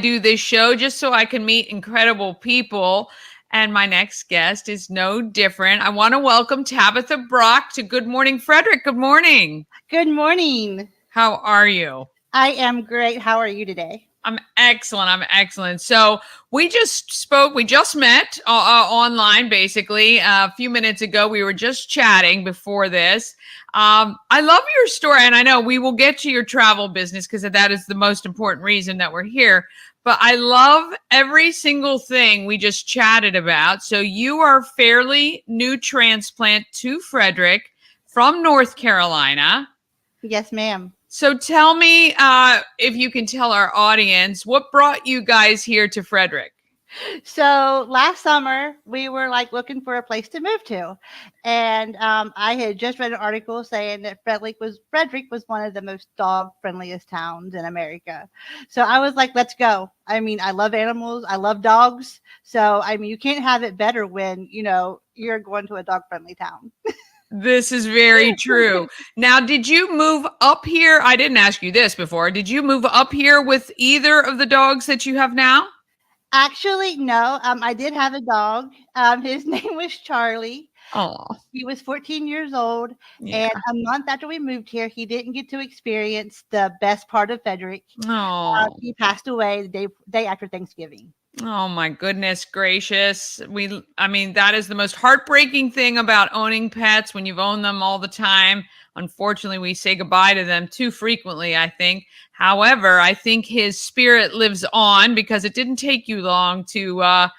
Speaker 3: do this show just so I can meet incredible people. And my next guest is no different. I want to welcome Tabitha Brock to Good Morning Frederick. Good morning.
Speaker 8: Good morning.
Speaker 3: How are you?
Speaker 8: I am great. How are you today?
Speaker 3: I'm excellent. So we just met online basically a few minutes ago. We were just chatting before this. I love your story, and I know we will get to your travel business because that is the most important reason that we're here. But I love every single thing we just chatted about. So you are a fairly new transplant to Frederick from North Carolina.
Speaker 8: Yes, ma'am.
Speaker 3: So tell me, if you can tell our audience, what brought you guys here to Frederick?
Speaker 8: So last summer, we were looking for a place to move to. And I had just read an article saying that Frederick was one of the most dog friendliest towns in America. So I was like, let's go. I mean, I love animals. I love dogs. So, I mean, you can't have it better when, you're going to a dog friendly town.
Speaker 3: This is very true. Now, did you move up here? I didn't ask you this before. Did you move up here with either of the dogs that you have now?
Speaker 8: Actually, no. I did have a dog. His name was Charlie.
Speaker 3: Oh,
Speaker 8: he was 14 years old.
Speaker 3: yeah.
Speaker 8: And a month after we moved here, he didn't get to experience the best part of Frederick.
Speaker 3: Oh,
Speaker 8: He passed away the day after Thanksgiving.
Speaker 3: oh my goodness gracious. That is the most heartbreaking thing about owning pets when you've owned them all the time. Unfortunately, we say goodbye to them too frequently, I think. However, I think his spirit lives on because it didn't take you long to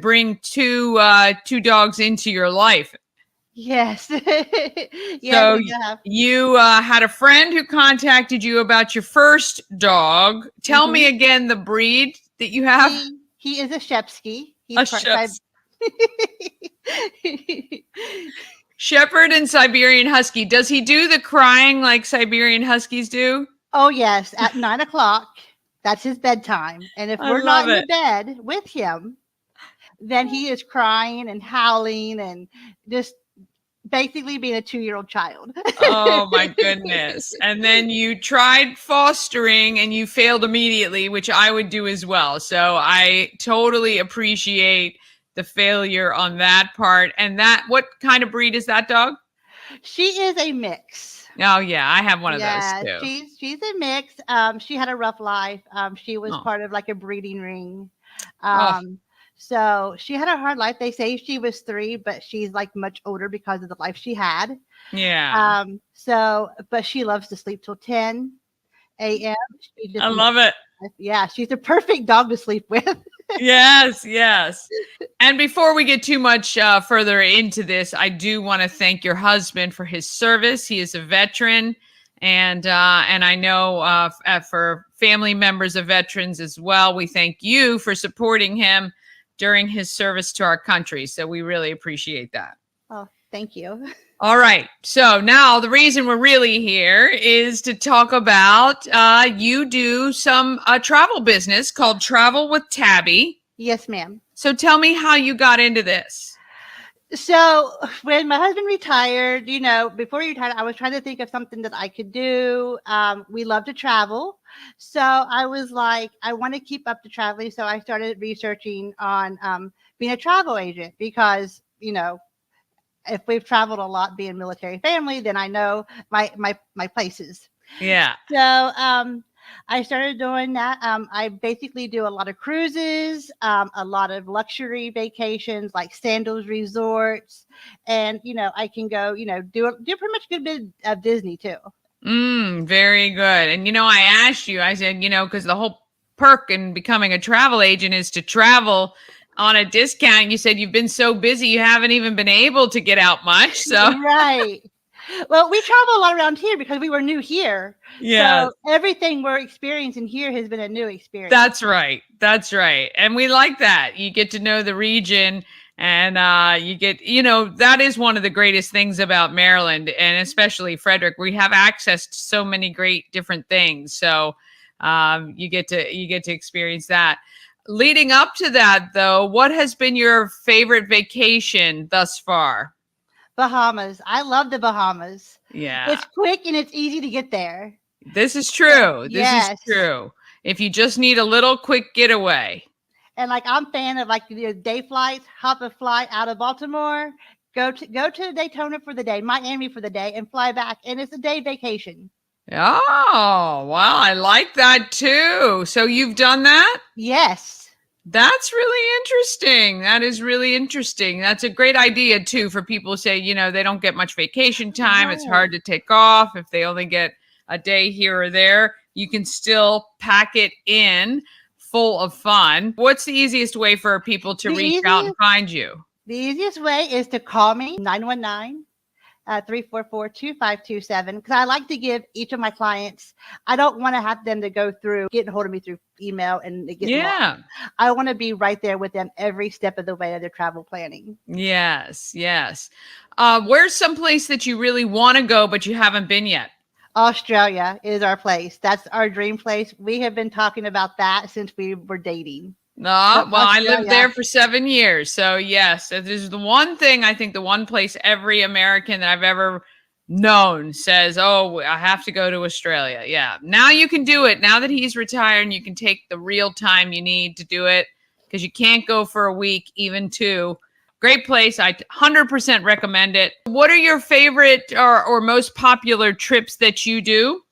Speaker 3: bring two dogs into your life.
Speaker 8: Yes.
Speaker 3: So you had a friend who contacted you about your first dog. Tell me again the breed that you have.
Speaker 8: He is a Shepsky.
Speaker 3: Shepherd and Siberian Husky. Does he do the crying like Siberian Huskies do?
Speaker 8: Oh, yes. At 9:00, that's his bedtime. And if we're not in the bed with him, then he is crying and howling and just basically being a 2-year-old child.
Speaker 3: Oh, my goodness. And then you tried fostering and you failed immediately, which I would do as well. So I totally appreciate the failure on that part. And what kind of breed is that dog?
Speaker 8: She is a mix.
Speaker 3: Oh yeah, I have one of those too.
Speaker 8: She's a mix. She had a rough life. She was part of a breeding ring. So she had a hard life. They say she was 3, but she's much older because of the life she had.
Speaker 3: Yeah.
Speaker 8: But she loves to sleep till 10 a.m.
Speaker 3: I love it.
Speaker 8: Yeah, she's a perfect dog to sleep with.
Speaker 3: Yes. And before we get too much further into this, I do want to thank your husband for his service. He is a veteran, and I know for family members of veterans as well, we thank you for supporting him during his service to our country. So we really appreciate that.
Speaker 8: Oh, thank you.
Speaker 3: All right. So now the reason we're really here is to talk about you do some travel business called Travel with Tabby.
Speaker 8: Yes, ma'am.
Speaker 3: So tell me how you got into this.
Speaker 8: So when my husband retired, before he retired, I was trying to think of something that I could do. We love to travel. So I was like, I want to keep up to traveling. So I started researching on being a travel agent because, if we've traveled a lot being military family, then I know my places.
Speaker 3: Yeah.
Speaker 8: So I started doing that. I basically do a lot of cruises, a lot of luxury vacations like Sandals resorts. And, I can go, do pretty much a good bit of Disney too.
Speaker 3: Very good. And, I asked you, I said, because the whole perk in becoming a travel agent is to travel on a discount. You said you've been so busy, you haven't even been able to get out much. So
Speaker 8: right. Well, we travel a lot around here because we were new here.
Speaker 3: Yeah.
Speaker 8: So everything we're experiencing here has been a new experience.
Speaker 3: That's right. And we like that. You get to know the region And you get, that is one of the greatest things about Maryland, and especially Frederick. We have access to so many great different things. So you get to experience that. Leading up to that, though, what has been your favorite vacation thus far?
Speaker 8: Bahamas. I love the Bahamas.
Speaker 3: Yeah.
Speaker 8: It's quick and it's easy to get there.
Speaker 3: This is true. This
Speaker 8: Yes.
Speaker 3: is true. If you just need a little quick getaway.
Speaker 8: And like I'm a fan of like the day flights, hop a flight out of Baltimore, go to Daytona for the day, Miami for the day, and fly back. And it's a day vacation.
Speaker 3: Oh, wow. I like that too. So you've done that?
Speaker 8: Yes.
Speaker 3: That's really interesting. That is really interesting. That's a great idea too for people who say, they don't get much vacation time. It's hard to take off if they only get a day here or there. You can still pack it in full of fun. What's the easiest way for people to reach out and find you?
Speaker 8: The easiest way is to call me, 919-344-2527, because I like to give each of my clients, I don't want to have them to go through getting hold of me through email and it gets long. I want to be right there with them every step of the way of their travel planning.
Speaker 3: Yes. Where's some place that you really want to go, but you haven't been yet?
Speaker 8: Australia is our place. That's our dream place. We have been talking about that since we were dating.
Speaker 3: Well, I lived there for 7 years. So yes, this is the one thing, I think the one place every American that I've ever known says, oh, I have to go to Australia. Yeah. Now you can do it. Now that he's retired, and you can take the real time you need to do it, because you can't go for a week, even 2. Great place. I 100% recommend it. What are your favorite or most popular trips that you do?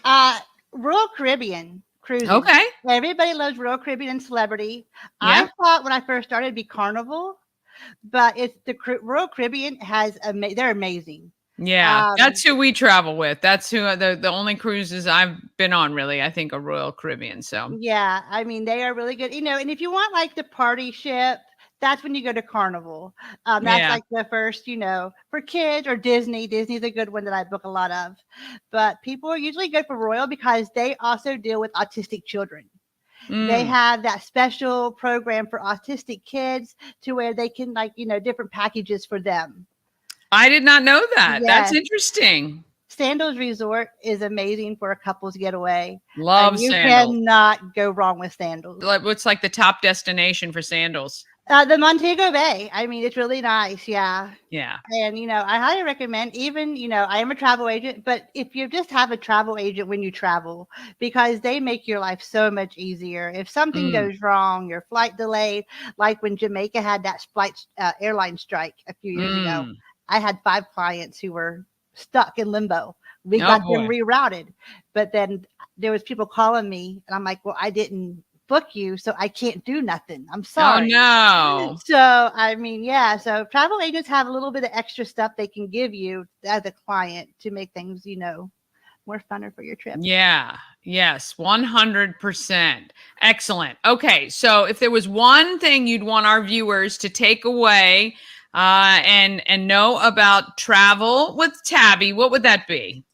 Speaker 8: Royal Caribbean cruises.
Speaker 3: Okay.
Speaker 8: Everybody loves Royal Caribbean and Celebrity.
Speaker 3: Yeah.
Speaker 8: I thought when I first started it'd be Carnival, but it's the Royal Caribbean they're amazing.
Speaker 3: Yeah, that's who we travel with. That's who the only cruises I've been on, really, I think, are Royal Caribbean. So
Speaker 8: yeah, I mean, they are really good. And if you want like the party ship, that's when you go to Carnival. That's like the first, for kids, or Disney. Disney's a good one that I book a lot of. But people are usually good for Royal because they also deal with autistic children. They have that special program for autistic kids to where they can different packages for them.
Speaker 3: I did not know that.
Speaker 8: Yes.
Speaker 3: That's interesting.
Speaker 8: Sandals Resort is amazing for a couple's getaway.
Speaker 3: Love
Speaker 8: Sandals. You cannot go wrong with Sandals.
Speaker 3: What's like the top destination for sandals?
Speaker 8: The Montego Bay. I mean, it's really nice. Yeah.
Speaker 3: Yeah.
Speaker 8: And, I highly recommend, even, I am a travel agent, but if you just have a travel agent when you travel, because they make your life so much easier. If something goes wrong, your flight delayed, like when Jamaica had that airline strike a few years ago, I had 5 clients who were stuck in limbo. We got them rerouted, but then there was people calling me and I'm like, well, I didn't book you, so I can't do nothing. I'm sorry.
Speaker 3: Oh no.
Speaker 8: So I mean, so travel agents have a little bit of extra stuff they can give you as a client to make things, more funner for your trip.
Speaker 3: Yeah. Yes. 100%. Excellent. Okay. So if there was one thing you'd want our viewers to take away and know about Travel with Tabby, what would that be?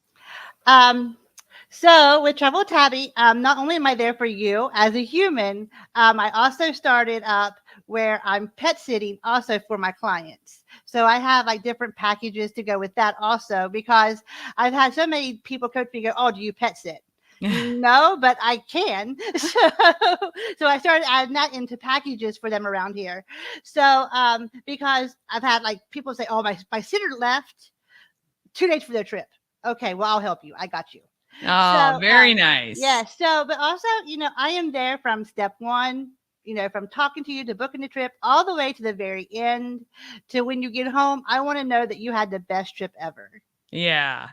Speaker 8: So with Travel with Tabby, not only am I there for you as a human, I also started up where I'm pet sitting also for my clients. So I have like different packages to go with that also, because I've had so many people coach me, go, oh, do you pet sit? No, but I can. So I started adding that into packages for them around here. So because I've had like people say, oh, my sitter left 2 days for their trip. Okay, well, I'll help you. I got you.
Speaker 3: Oh, very nice.
Speaker 8: Yeah. So, but also, I am there from step 1, from talking to you to booking the trip all the way to the very end, to when you get home. I want to know that you had the best trip ever.
Speaker 3: Yeah.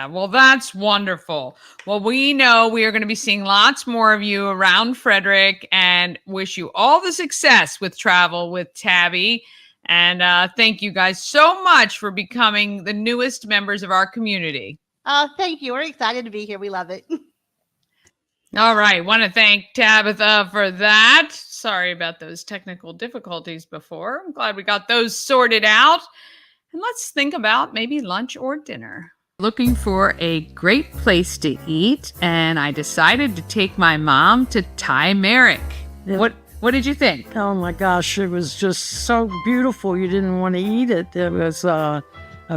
Speaker 3: Well, that's wonderful. Well, we know we are going to be seeing lots more of you around Frederick, and wish you all the success with Travel with Tabby. And thank you guys so much for becoming the newest members of our community.
Speaker 8: Oh, thank you. We're excited to be here. We love it.
Speaker 3: All right. Want to thank Tabitha for that. Sorry about those technical difficulties before. I'm glad we got those sorted out. And let's think about maybe lunch or dinner. Looking for a great place to eat, and I decided to take my mom to Thai Merrick. What did you think?
Speaker 9: Oh my gosh, it was just so beautiful. You didn't want to eat it. It was a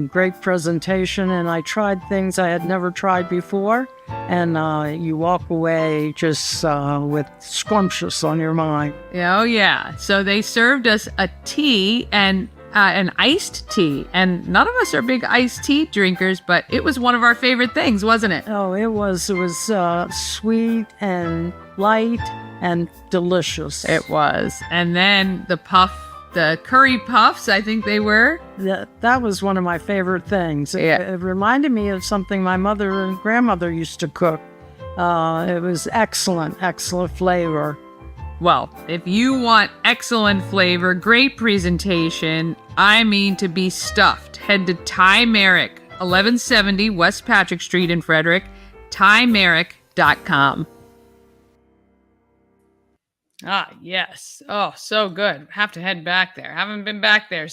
Speaker 9: great presentation, and I tried things I had never tried before. And you walk away just with scrumptious on your mind.
Speaker 3: Oh, yeah. So they served us a tea and an iced tea. And none of us are big iced tea drinkers, but it was one of our favorite things, wasn't it?
Speaker 9: Oh, it was sweet and light and delicious.
Speaker 3: It was. And then the curry puffs, I think they were.
Speaker 9: That was one of my favorite things.
Speaker 3: Yeah.
Speaker 9: It reminded me of something my mother and grandmother used to cook. It was excellent flavor.
Speaker 3: Well, if you want excellent flavor, great presentation, I mean to be stuffed, head to Ty Merrick, 1170 West Patrick Street in Frederick, tymerrick.com. Ah, yes. Oh, so good. Have to head back there. Haven't been back there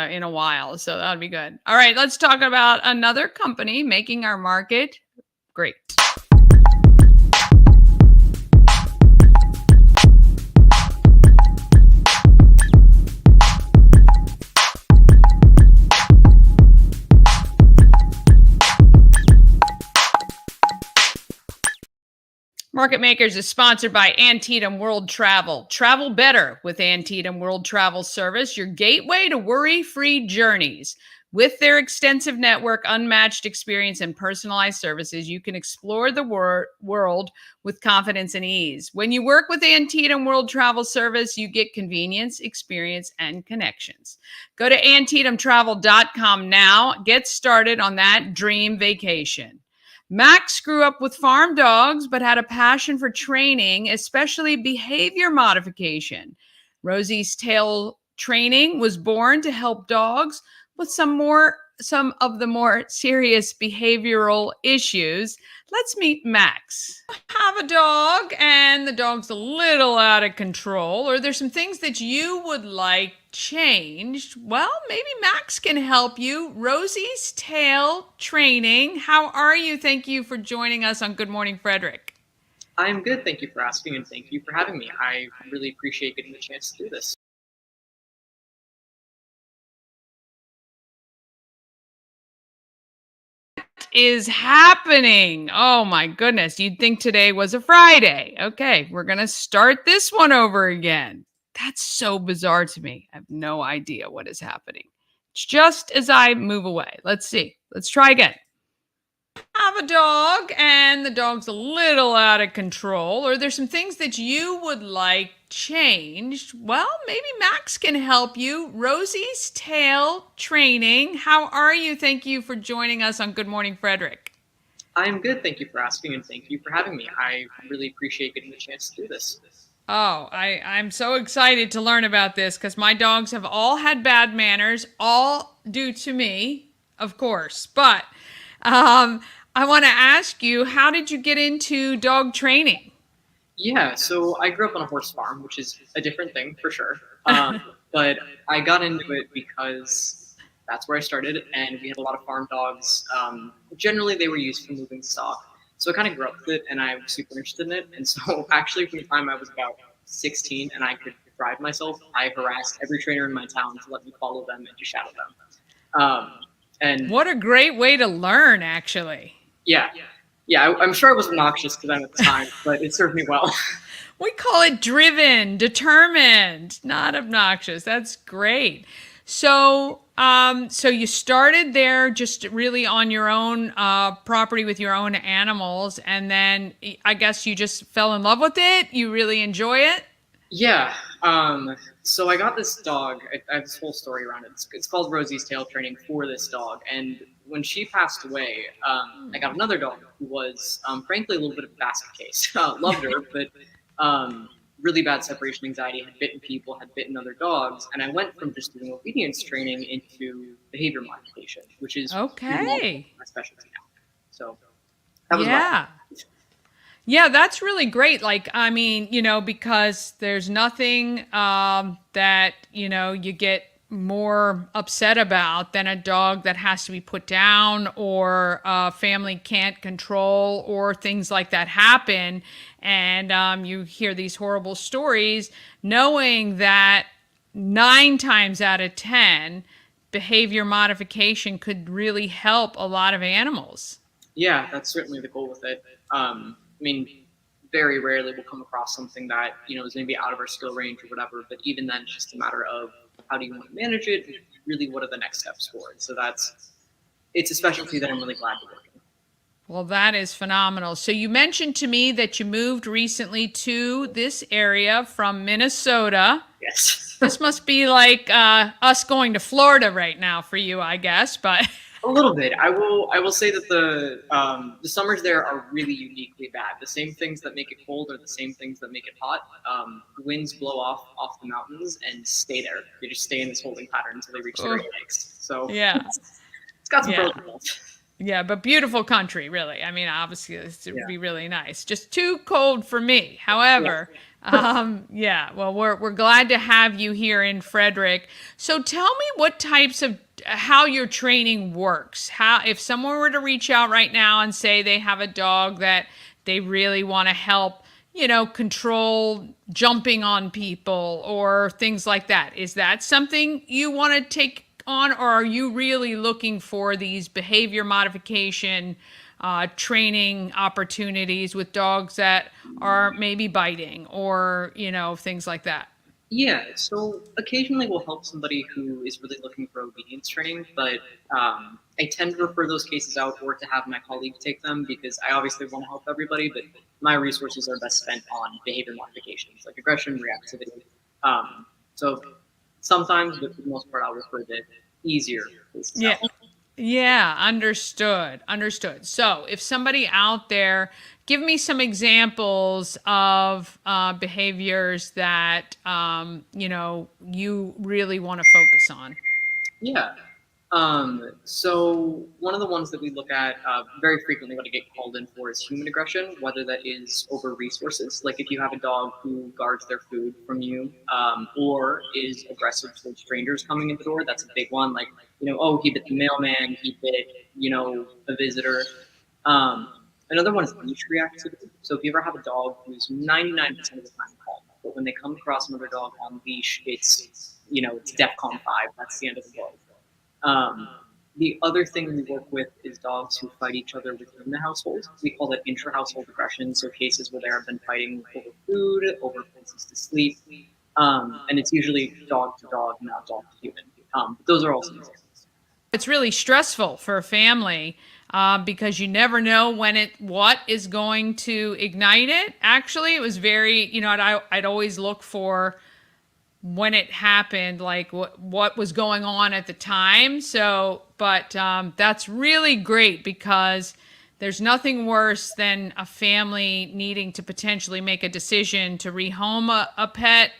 Speaker 3: in a while, so that would be good. All right, let's talk about another company making our market great. Market Makers is sponsored by Antietam World Travel. Travel better with Antietam World Travel Service, your gateway to worry-free journeys. With their extensive network, unmatched experience, and personalized services, you can explore the world with confidence and ease. When you work with Antietam World Travel Service, you get convenience, experience, and connections. Go to AntietamTravel.com now. Get started on that dream vacation. Max grew up with farm dogs, but had a passion for training, especially behavior modification. Rosie's tail training was born to help dogs with some of the more serious behavioral issues. Let's meet Max. Have a dog and the dog's a little out of control, or there's some things that you would like changed. Well, maybe Max can help you. Rosie's tail training. How are you? Thank you for joining us on Good Morning Frederick.
Speaker 10: I'm good. Thank you for asking, and thank you for having me. I really appreciate getting the chance to do this.
Speaker 3: Is happening. Oh my goodness. You'd think today was a Friday. Okay, we're going to start this one over again. That's so bizarre to me. I have no idea what is happening. It's just as I move away. Let's see. Let's try again. Have a dog and the dog's a little out of control, or there's some things that you would like changed. Well, maybe Max can help you. Rosie's tail training. How are you? Thank you for joining us on Good Morning Frederick.
Speaker 10: I'm good. Thank you for asking, and thank you for having me. I really appreciate getting the chance to do this.
Speaker 3: Oh, I'm so excited to learn about this because my dogs have all had bad manners, all due to me, of course. But I want to ask you, how did you get into dog training?
Speaker 10: Yeah, so I grew up on a horse farm, which is a different thing for sure. But I got into it because that's where I started, and we had a lot of farm dogs. Generally, they were used for moving stock. So I kind of grew up with it, and I was super interested in it. And so actually, from the time I was about 16 and I could drive myself, I harassed every trainer in my town to let me follow them and to shadow them. And
Speaker 3: what a great way to learn, actually.
Speaker 10: Yeah, I'm sure I was obnoxious to them at the time, but it served me well.
Speaker 3: We call it driven, determined, not obnoxious. That's great. So you started there just really on your own property with your own animals, and then I guess you just fell in love with it? You really enjoy it?
Speaker 10: Yeah. So I got this dog. I have this whole story around it. It's called Rosie's Tail Training for this dog. And when she passed away, I got another dog who was, frankly, a little bit of a basket case. Loved her, but really bad separation anxiety, had bitten people, had bitten other dogs. And I went from just doing obedience training into behavior modification, which is
Speaker 3: okay.
Speaker 10: My specialty now. So that was
Speaker 3: Yeah, that's really great. Like, I mean, because there's nothing that, you get more upset about than a dog that has to be put down or a family can't control or things like that happen. And you hear these horrible stories knowing that 9 times out of 10, behavior modification could really help a lot of animals.
Speaker 10: Yeah, that's certainly the goal with it. I mean, very rarely we'll come across something that, is maybe out of our skill range or whatever, but even then it's just a matter of how do you want to manage it and really what are the next steps forward. So it's a specialty that I'm really glad to work in.
Speaker 3: Well, that is phenomenal. So you mentioned to me that you moved recently to this area from Minnesota.
Speaker 10: Yes.
Speaker 3: This must be like us going to Florida right now for you, I guess, but
Speaker 10: a little bit. I will say that the summers there are really uniquely bad. The same things that make it cold are the same things that make it hot. Winds blow off the mountains and stay there. They just stay in this holding pattern until they reach the Great Lakes. So
Speaker 3: yeah,
Speaker 10: it's got some pros and cons.
Speaker 3: Yeah, but beautiful country, really. I mean, obviously, it would be really nice. Just too cold for me. However, well, we're glad to have you here in Frederick. So tell me what types of how your training works. How, if someone were to reach out right now and say they have a dog that they really want to help, control jumping on people or things like that, is that something you want to take on, or are you really looking for these behavior modification training opportunities with dogs that are maybe biting or, things like that?
Speaker 10: Yeah, so occasionally we'll help somebody who is really looking for obedience training, but I tend to refer those cases out or to have my colleague take them because I obviously want to help everybody, but my resources are best spent on behavior modifications like aggression, reactivity. So sometimes, but for the most part, I'll refer to easier cases out.
Speaker 3: Yeah, understood. So if somebody out there, give me some examples of behaviors that, you really want to focus on.
Speaker 10: Yeah. So one of the ones that we look at very frequently when I get called in for is human aggression, whether that is over resources. Like if you have a dog who guards their food from you or is aggressive towards strangers coming in the door, that's a big one. Like, he bit the mailman, he bit, a visitor. Another one is leash reactivity. So if you ever have a dog who's 99% of the time calm, but when they come across another dog on leash, it's DEFCON 5. That's the end of the world. The other thing we work with is dogs who fight each other within the household. We call that intra-household aggression, so cases where there have been fighting over food, over places to sleep, and it's usually dog to dog, not dog to human. But those are all some examples.
Speaker 3: It's really stressful for a family because you never know what is going to ignite it. Actually, it was very, I'd always look for when it happened, like what was going on at the time. So, but that's really great because there's nothing worse than a family needing to potentially make a decision to rehome a pet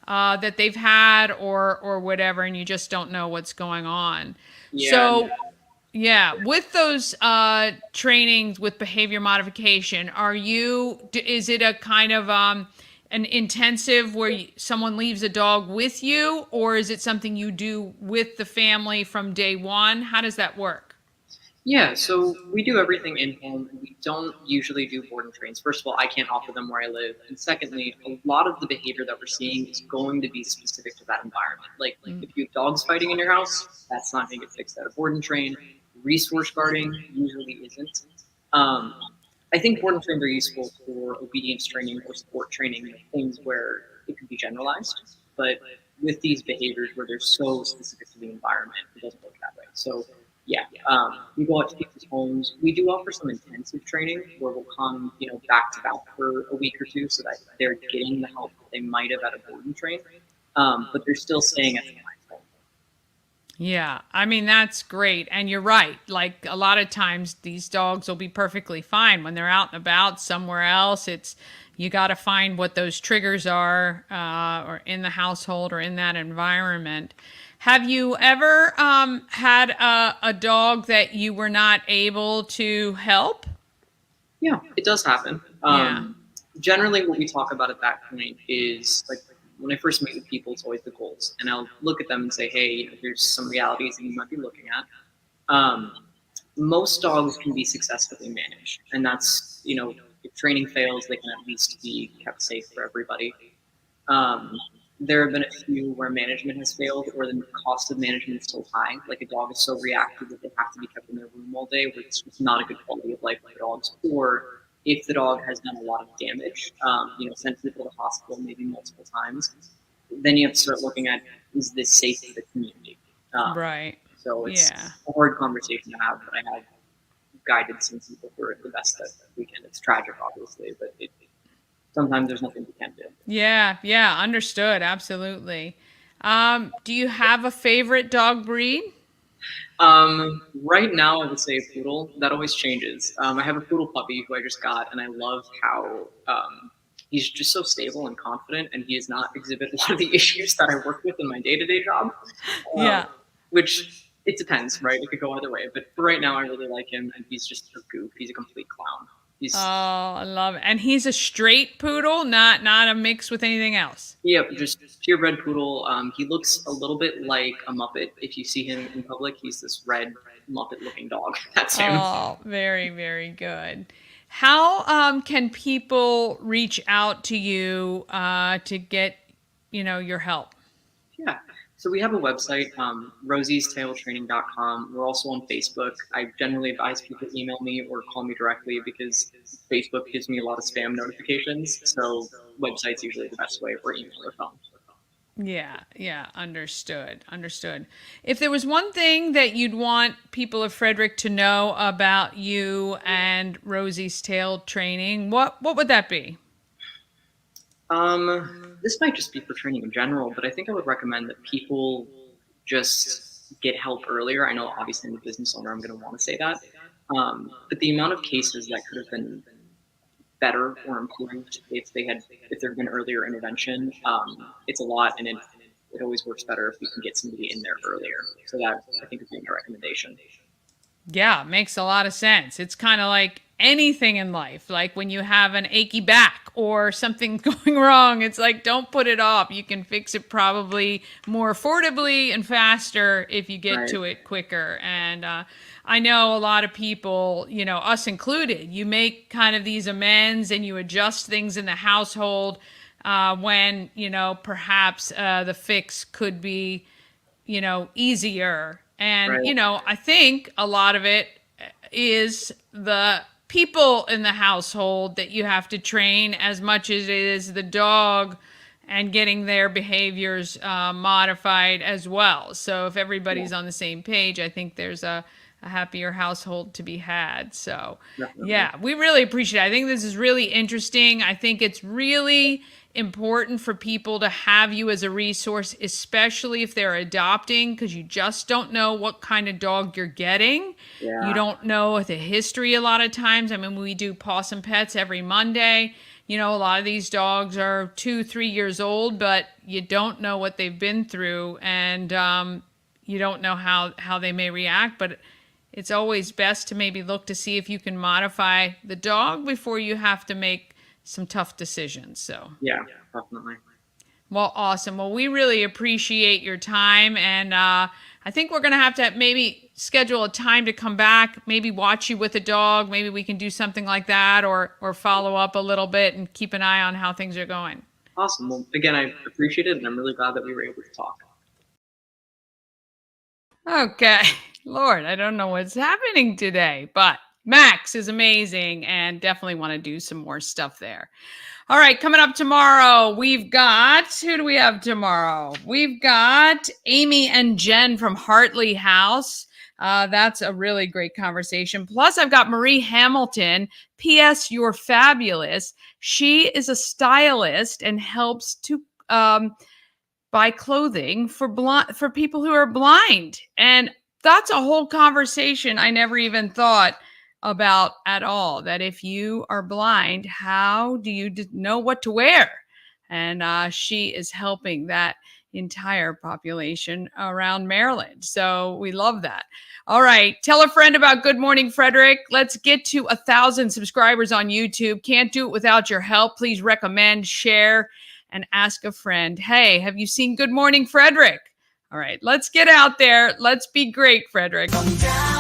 Speaker 3: that they've had or whatever, and you just don't know what's going on.
Speaker 10: Yeah.
Speaker 3: So, with those trainings with behavior modification, is it a kind of an intensive where someone leaves a dog with you, or is it something you do with the family from day one? How does that work?
Speaker 10: Yeah, so we do everything in home. We don't usually do board and trains. First of all, I can't offer them where I live. And secondly, a lot of the behavior that we're seeing is going to be specific to that environment. Like if you have dogs fighting in your house, that's not going to get fixed at a board and train. Resource guarding usually isn't. I think board and trains are useful for obedience training or sport training, things where it could be generalized. But with these behaviors where they're so specific to the environment, it doesn't work that way. So we go out to people's homes. We do offer some intensive training where we'll come, back to back for a week or two so that they're getting the help that they might have at a board and train, but they're still staying at the client's home.
Speaker 3: Yeah, I mean, that's great. And you're right. Like a lot of times these dogs will be perfectly fine when they're out and about somewhere else. You got to find what those triggers are or in the household or in that environment. Have you ever had a dog that you were not able to help?
Speaker 10: Yeah, it does happen. Generally what we talk about at that point is like when I first meet with people, it's always the goals, and I'll look at them and say, hey, here's some realities that you might be looking at. Most dogs can be successfully managed, and that's, if training fails, they can at least be kept safe for everybody. There have been a few where management has failed, or the cost of management is so high, like a dog is so reactive that they have to be kept in their room all day, where it's just not a good quality of life for dogs. Or if the dog has done a lot of damage, sent people to the hospital maybe multiple times, then you have to start looking at, is this safe for the community?
Speaker 3: Right.
Speaker 10: So it's a hard conversation to have, but I have guided some people for the best that we can. It's tragic, obviously, but sometimes there's nothing we can do.
Speaker 3: Yeah, understood. Absolutely. Do you have a favorite dog breed?
Speaker 10: Right now, I would say a poodle. That always changes. I have a poodle puppy who I just got, and I love how he's just so stable and confident, and he does not exhibit a lot of the issues that I work with in my day-to-day job. Which it depends, right? It could go either way. But for right now, I really like him, and he's just a goof. He's a complete clown.
Speaker 3: I love it. And he's a straight poodle, not a mix with anything else.
Speaker 10: Yep, just purebred poodle. He looks a little bit like a Muppet. If you see him in public, he's this red Muppet-looking dog. That's him.
Speaker 3: Oh, very, very good. How can people reach out to you to get, your help?
Speaker 10: Yeah. So we have a website, rosiestailtraining.com. We're also on Facebook. I generally advise people to email me or call me directly because Facebook gives me a lot of spam notifications. So website's usually the best way, or email or phone.
Speaker 3: Yeah, understood. If there was one thing that you'd want people of Frederick to know about you and Rosie's Tail Training, what would that be?
Speaker 10: This might just be for training in general, but I think I would recommend that people just get help earlier. I know obviously I'm a business owner, I'm going to want to say that. But the amount of cases that could have been better or improved if there had been earlier intervention, it's a lot, and it always works better if we can get somebody in there earlier. So that, I think, would be my recommendation.
Speaker 3: Yeah, makes a lot of sense. It's kind of like anything in life, like when you have an achy back or something going wrong, it's like, don't put it off. You can fix it probably more affordably and faster if you get to it quicker. And I know a lot of people, us included, you make kind of these amends and you adjust things in the household when, perhaps the fix could be, easier. And, I think a lot of it is the people in the household that you have to train as much as it is the dog and getting their behaviors modified as well. So if everybody's on the same page, I think there's a happier household to be had. So yeah, we really appreciate it. I think this is really interesting. I think it's really important for people to have you as a resource, especially if they're adopting, because you just don't know what kind of dog you're getting. You don't know the history a lot of times. I mean, we do Possum Pets every Monday. A lot of these dogs are 2-3 years old, but you don't know what they've been through, and you don't know how they may react. But it's always best to maybe look to see if you can modify the dog before you have to make some tough decisions. So
Speaker 10: yeah, definitely.
Speaker 3: Well, awesome. Well, we really appreciate your time, and I think we're going to have to maybe schedule a time to come back, maybe watch you with a dog. Maybe we can do something like that, or follow up a little bit and keep an eye on how things are going.
Speaker 10: Awesome. Well, again, I appreciate it, and I'm really glad that we were able to talk.
Speaker 3: Okay. Lord, I don't know what's happening today, but Max is amazing and definitely want to do some more stuff there. All right, coming up tomorrow, we've got, who do we have tomorrow? We've got Amy and Jen from Hartley House. That's a really great conversation. Plus, I've got Marie Hamilton. P.S. You're fabulous. She is a stylist and helps to buy clothing for people who are blind. And that's a whole conversation I never even thought about at all, that if you are blind, how do you know what to wear? And she is helping that entire population around Maryland. So we love that. All right. Tell a friend about Good Morning Frederick. Let's get to 1,000 subscribers on YouTube. Can't do it without your help. Please recommend, share, and ask a friend, hey, have you seen Good Morning Frederick? All right, let's get out there. Let's be great, Frederick.
Speaker 1: Down